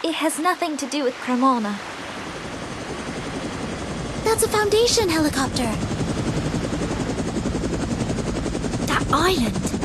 It has nothing to do with Cremona. That's a Foundation helicopter. That island.